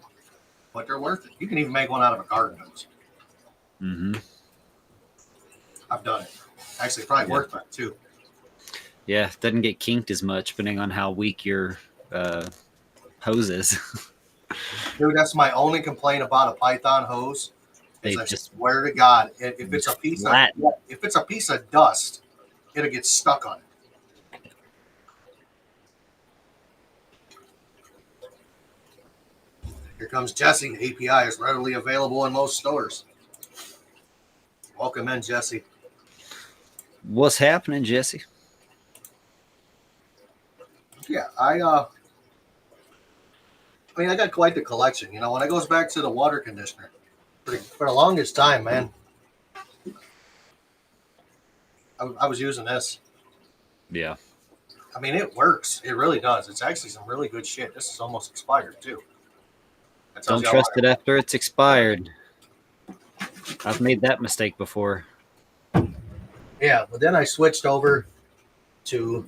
but they're worth it. You can even make one out of a garden hose. Mm-hmm. I've done it. Actually, probably worth that too. Yeah, it doesn't get kinked as much depending on how weak your hose is. Dude, that's my only complaint about a Python hose. Is I swear to God, if it's a piece of dust, it'll get stuck on it. Here comes Jesse. API is readily available in most stores. Welcome in, Jesse. What's happening, Jesse? Yeah, I got quite the collection. When it goes back to the water conditioner, for the longest time, man, I was using this. Yeah. I mean, it works. It really does. It's actually some really good shit. This is almost expired, too. Don't trust it after it's expired. I've made that mistake before. Yeah, but then I switched over to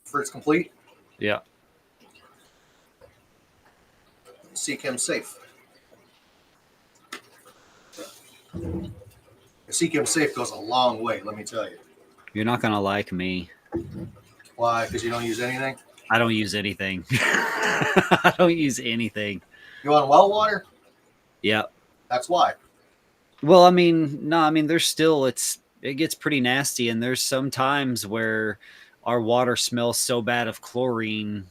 Fruits Complete. Yeah. Seachem Safe. The Seachem Safe goes a long way, let me tell you. You're not going to like me. Why? Because you don't use anything? I don't use anything. I don't use anything. You want well water? Yeah. That's why. Well, there's still, it gets pretty nasty. And there's some times where our water smells so bad of chlorine,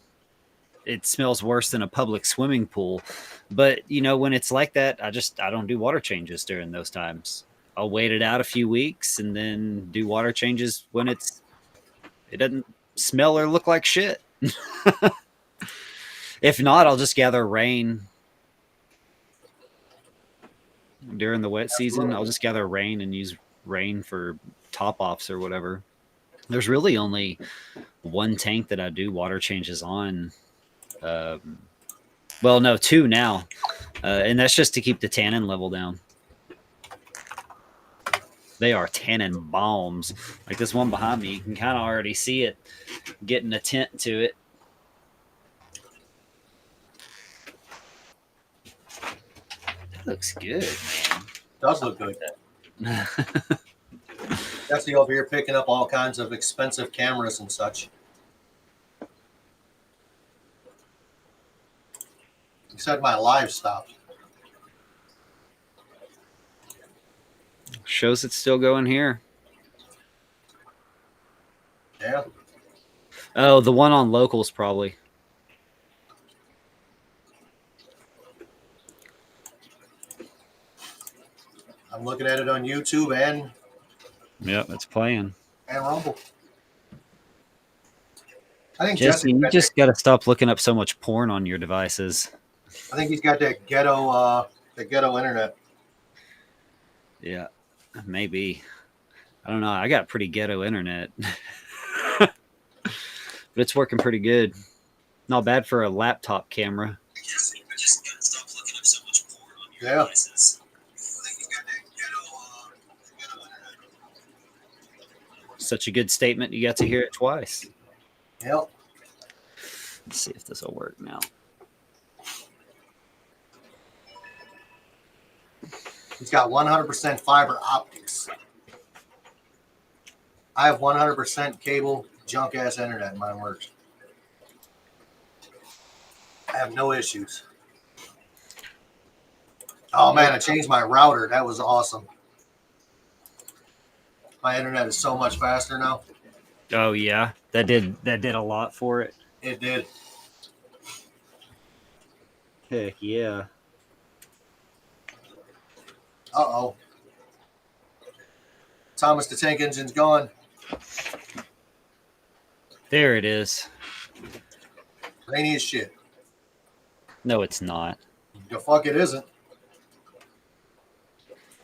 it smells worse than a public swimming pool. But, when it's like that, I don't do water changes during those times. I'll wait it out a few weeks and then do water changes when it doesn't smell or look like shit. If not, I'll just gather rain during the wet season. I'll just gather rain and use rain for top offs or whatever. There's really only one tank that I do water changes on. Well, no, two now. And that's just to keep the tannin level down. They are tannin bombs. Like this one behind me, you can kind of already see it getting a tint to it. That looks good, man. Does look good. Jesse over here picking up all kinds of expensive cameras and such. You said my live stopped. Shows it's still going here. Yeah. Oh, the one on locals probably. I'm looking at it on YouTube and Yep, it's playing. Rumble. I think Jesse, Jesse. you just got to stop looking up so much porn on your devices. I think he's got that ghetto internet. Yeah, maybe. I don't know. I got pretty ghetto internet, but it's working pretty good. Not bad for a laptop camera. Jesse, I just got to stop looking up so much porn on your devices. I think he's got that ghetto internet. Such a good statement. You got to hear it twice. Yep. Let's see if this will work now. He's got 100% fiber optics. I have 100% cable, junk ass internet. Mine works. I have no issues. Oh man, I changed my router. That was awesome. My internet is so much faster now. Oh yeah, that did a lot for it. It did. Heck yeah. Uh-oh. Thomas the Tank Engine's gone. There it is. Rainy as shit. No, it's not. The fuck it isn't.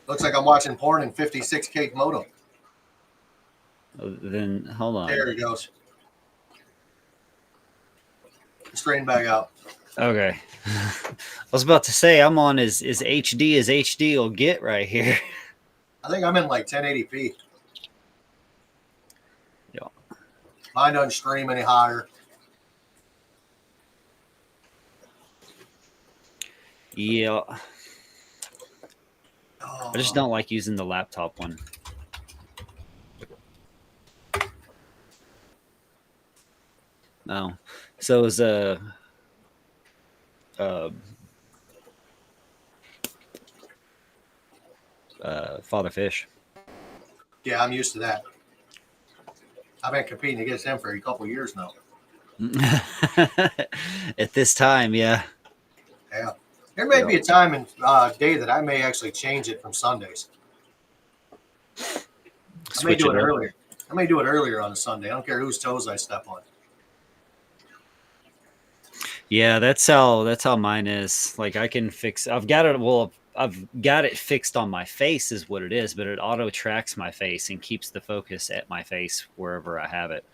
Looks like I'm watching porn in 56K modem. Then hold on. There he goes. Straighten back out. Okay. I was about to say I'm on as HD as HD will get right here. I think I'm in like 1080p. Yeah. Mine doesn't stream any higher. Yeah. Oh. I just don't like using the laptop one. No. So is Father Fish. Yeah, I'm used to that. I've been competing against him for a couple of years now. At this time, yeah. Yeah. There may be a time and day that I may actually change it from Sundays. I may do it earlier. I may do it earlier on a Sunday. I don't care whose toes I step on. Yeah, that's how mine is. Like I can fix. I've got it fixed on my face is what it is, but it auto tracks my face and keeps the focus at my face wherever I have it.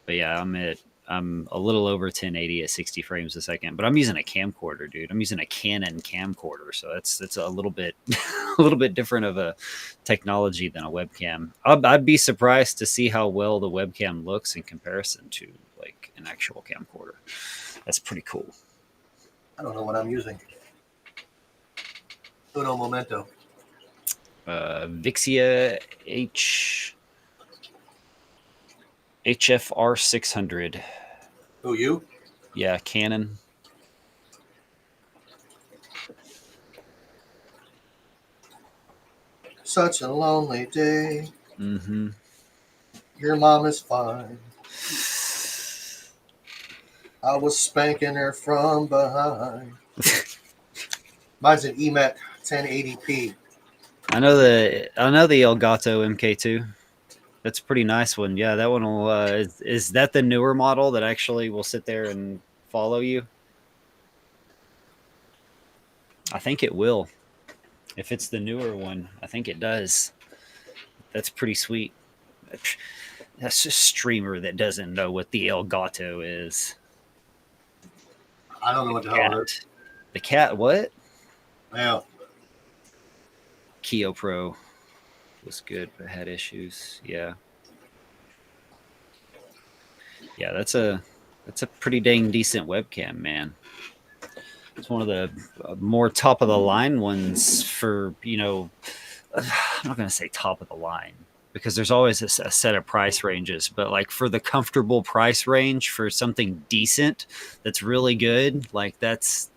But yeah, I'm a little over 1080 at 60 frames a second, but I'm using a camcorder, dude. I'm using a Canon camcorder, so that's a little bit a little bit different of a technology than a webcam. I'd be surprised to see how well the webcam looks in comparison to like an actual camcorder. That's pretty cool. I don't know what I'm using. Uno momento. Vixia HFR 600. Who, you? Yeah, Canon. Such a lonely day. Mm-hmm. Your mom is fine. I was spanking her from behind. Mine's an EMET 1080p. I know the Elgato MK2. That's a pretty nice one. Yeah, that one will. Is that the newer model that actually will sit there and follow you? I think it will. If it's the newer one, I think it does. That's pretty sweet. That's a streamer that doesn't know what the Elgato is. I don't know what the hell it is. The cat, what? Yeah. Keo Pro was good, but had issues. Yeah. Yeah, that's a pretty dang decent webcam, man. It's one of the more top of the line ones for, I'm not going to say top of the line because there's always a set of price ranges, but like for the comfortable price range for something decent that's really good, like that's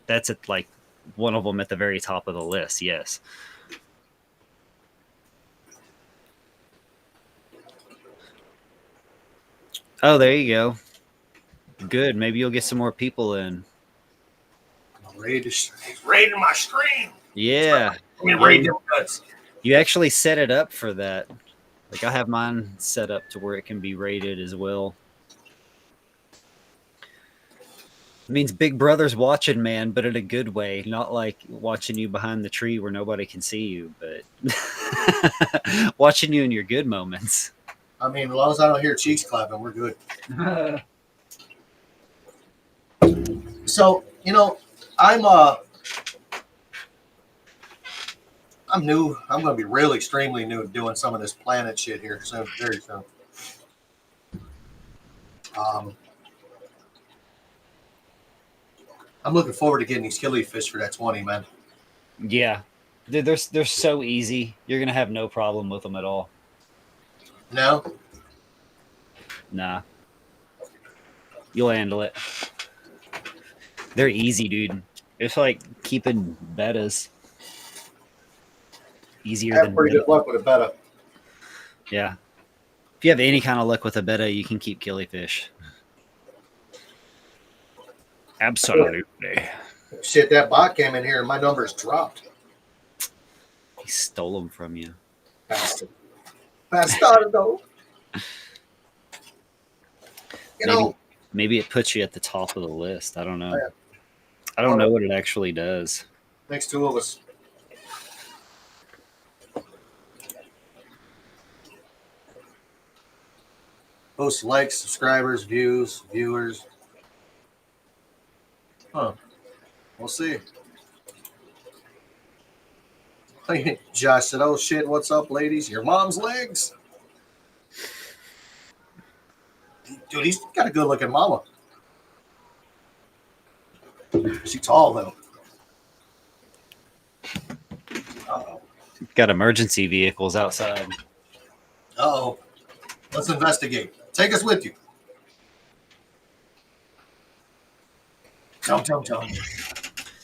that's at like one of them at the very top of the list. Yes. Oh, there you go. Good. Maybe you'll get some more people in. He's raiding my stream. Yeah. Let me raid them nuts. You actually set it up for that. Like I have mine set up to where it can be rated as well. It means Big Brother's watching, man, but in a good way. Not like watching you behind the tree where nobody can see you, but watching you in your good moments. I mean, as long as I don't hear cheeks clapping, we're good. So, I'm new. I'm going to be really extremely new doing some of this planet shit here soon, very soon. I'm looking forward to getting these killifish for that 20, man. Yeah. They're so easy. You're going to have no problem with them at all. No? Nah. You'll handle it. They're easy, dude. It's like keeping bettas. Easier I have than pretty betta. good luck with a betta. Yeah. If you have any kind of luck with a betta, you can keep killifish. Absolutely. Shit, that bot came in here and my numbers dropped. He stole them from you. Bastard. Bastardo. Maybe it puts you at the top of the list. I don't know. Yeah. I don't know what it actually does. Next two of us. Post likes, subscribers, views, viewers. Huh. We'll see. Josh said, "Oh shit, what's up, ladies? Your mom's legs." Dude, he's got a good looking mama. She's tall though. Uh-oh. Got emergency vehicles outside. Uh-oh. Let's investigate. Take us with you. Tum.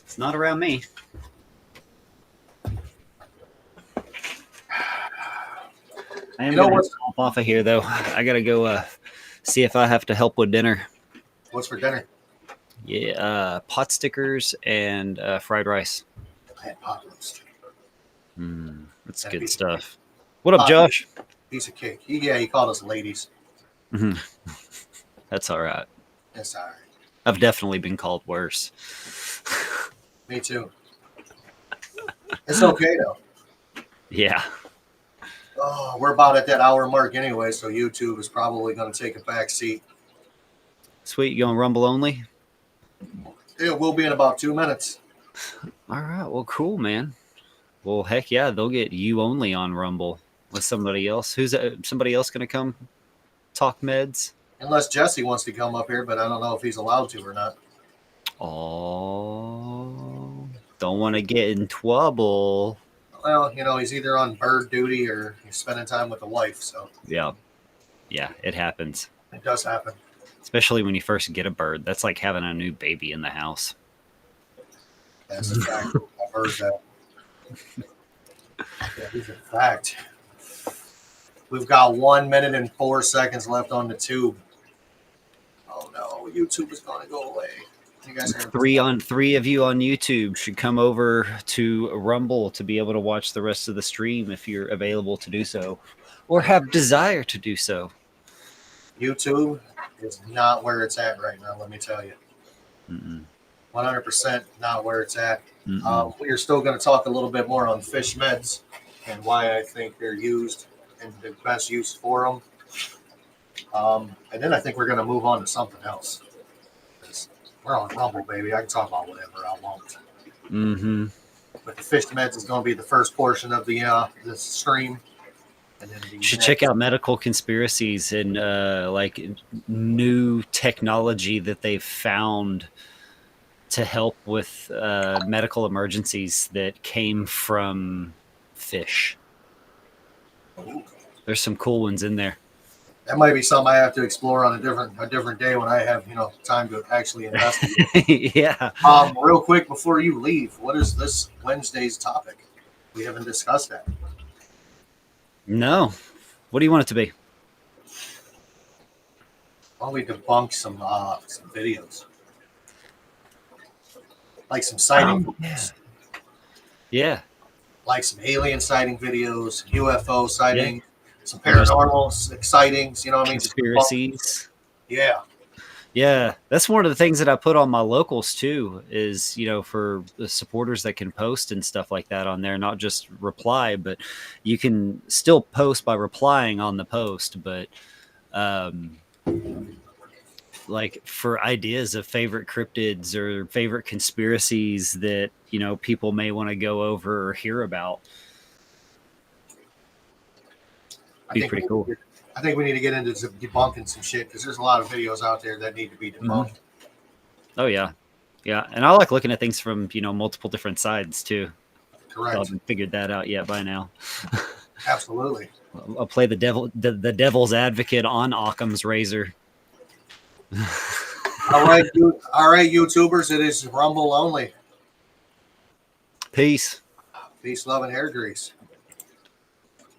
It's not around me. I am going to hop off of here, though. I got to go see if I have to help with dinner. What's for dinner? Yeah, pot stickers and fried rice. I had pot roast. That's good stuff. What up, Josh? Piece of cake. He called us ladies. That's all right. That's all right. I've definitely been called worse. Me too. It's okay, though. Yeah. Oh, we're about at that hour mark anyway, so YouTube is probably going to take a back seat. Sweet. You going Rumble only? It will be in about 2 minutes. All right. Well, cool, man. Well, heck yeah, they'll get you only on Rumble with somebody else. Who's somebody else going to come talk meds? Unless Jesse wants to come up here, but I don't know if he's allowed to or not. Oh, don't want to get in trouble. Well, he's either on bird duty or he's spending time with the wife, so. Yeah, it happens. It does happen. Especially when you first get a bird. That's like having a new baby in the house. That's a fact. I've heard that. Yeah, it's a fact. We've got 1 minute and 4 seconds left on the tube. Oh no, YouTube is going to go away. You guys three of you on YouTube should come over to Rumble to be able to watch the rest of the stream if you're available to do so, or have desire to do so. YouTube is not where it's at right now. Let me tell you, 100% not where it's at. We are still going to talk a little bit more on fish meds and why I think they're used and the best use for them. And then I think we're going to move on to something else. We're on Rumble, baby. I can talk about whatever I want. But the fish meds is going to be the first portion of the stream. And then you should check out Medical Conspiracies and like new technology that they've found to help with medical emergencies that came from fish. There's some cool ones in there. That might be something I have to explore on a different day when I have time to actually investigate. Yeah. Real quick before you leave, what is this Wednesday's topic? We haven't discussed that. No. What do you want it to be? Why don't we debunk some videos, like some sighting, Yeah. like some alien sighting videos, UFO sighting, some paranormal sightings. You know what I mean? Conspiracies. Yeah. Yeah, that's one of the things that I put on my locals too, is, for the supporters that can post and stuff like that on there, not just reply, but you can still post by replying on the post, but like for ideas of favorite cryptids or favorite conspiracies that, people may want to go over or hear about. Be pretty cool. I think we need to get into debunking some shit because there's a lot of videos out there that need to be debunked. Mm-hmm. Oh yeah, yeah, and I like looking at things from multiple different sides too. Correct. I haven't figured that out yet by now. Absolutely. I'll play the devil's advocate on Occam's razor. All right, YouTubers. It is Rumble only. Peace. Peace, love, and hair grease.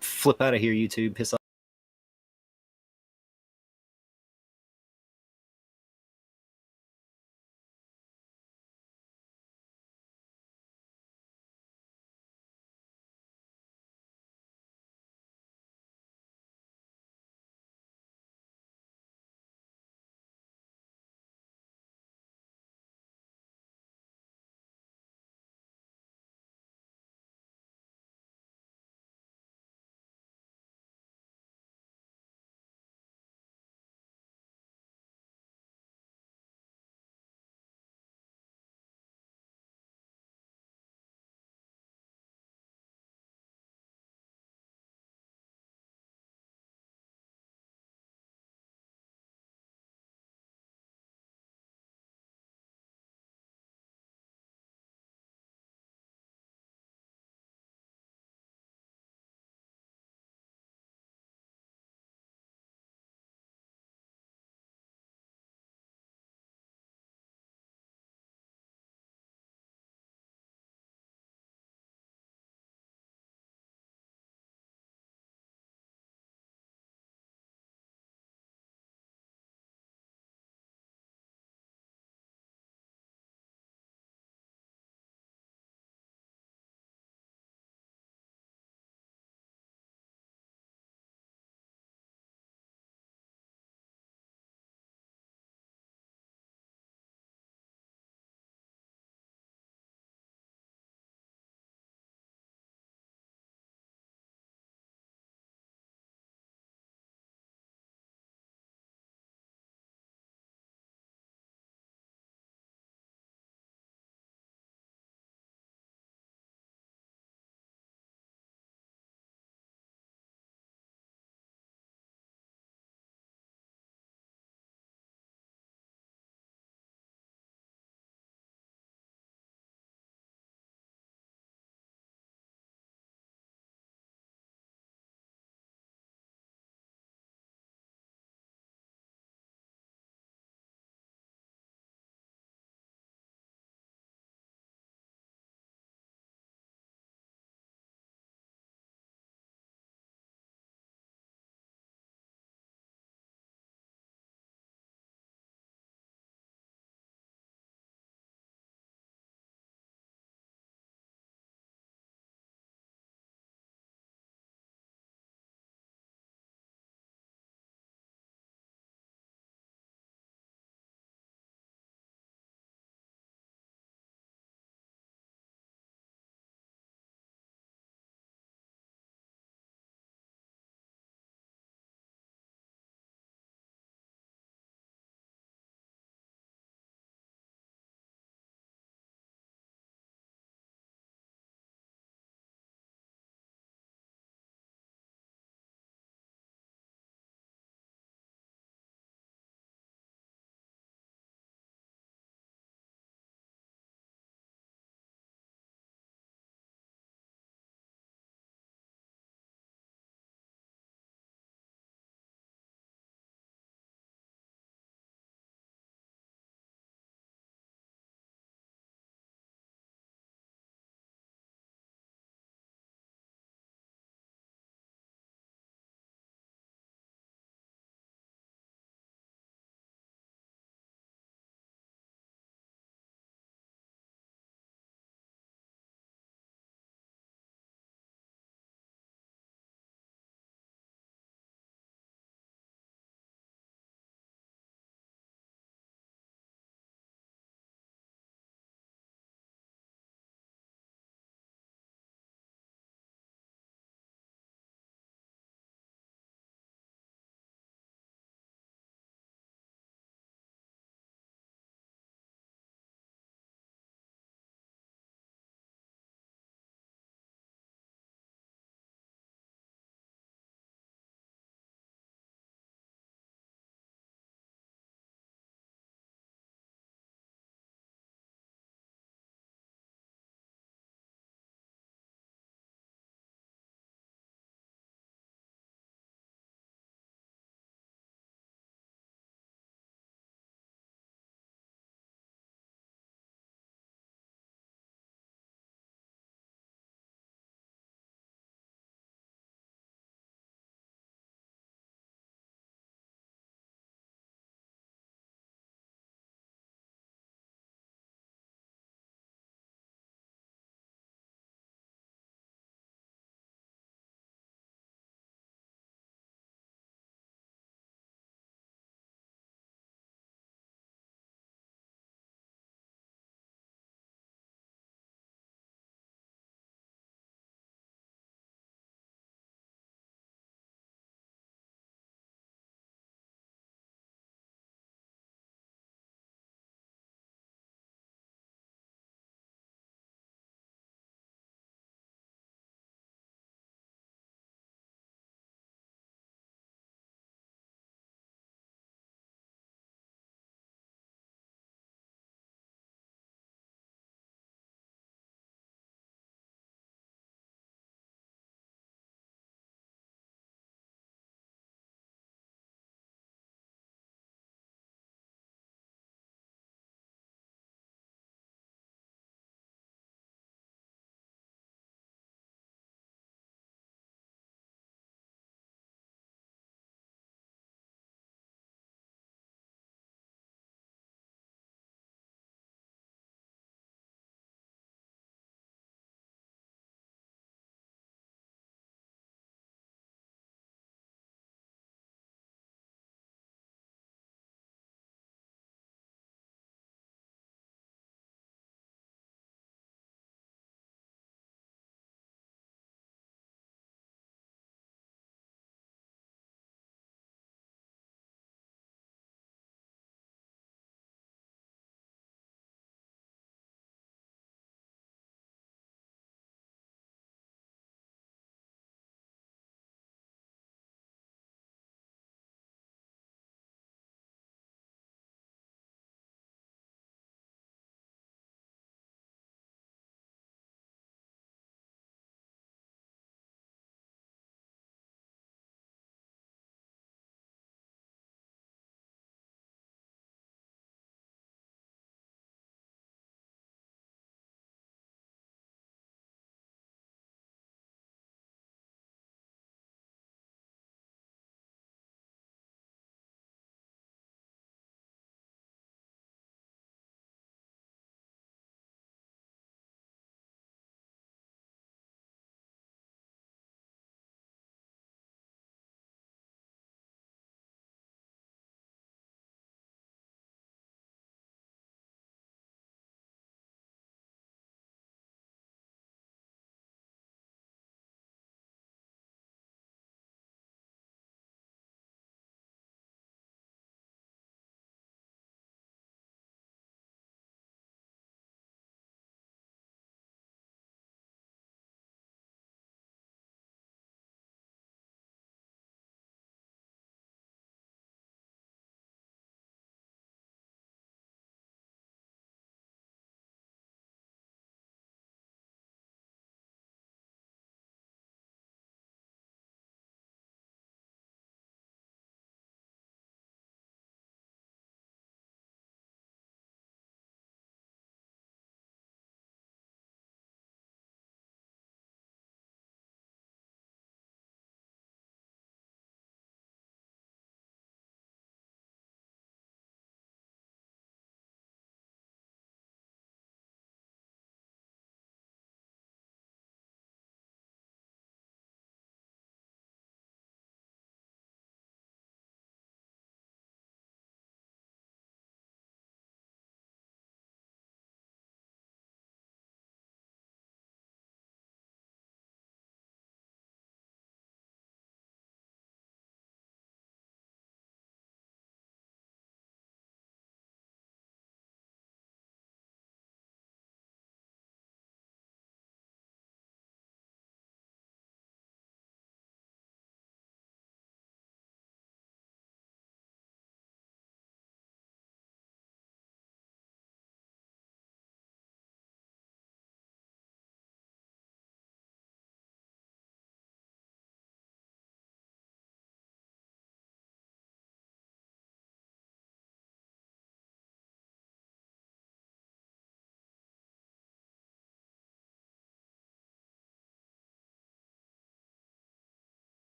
Flip out of here, YouTube. Piss off.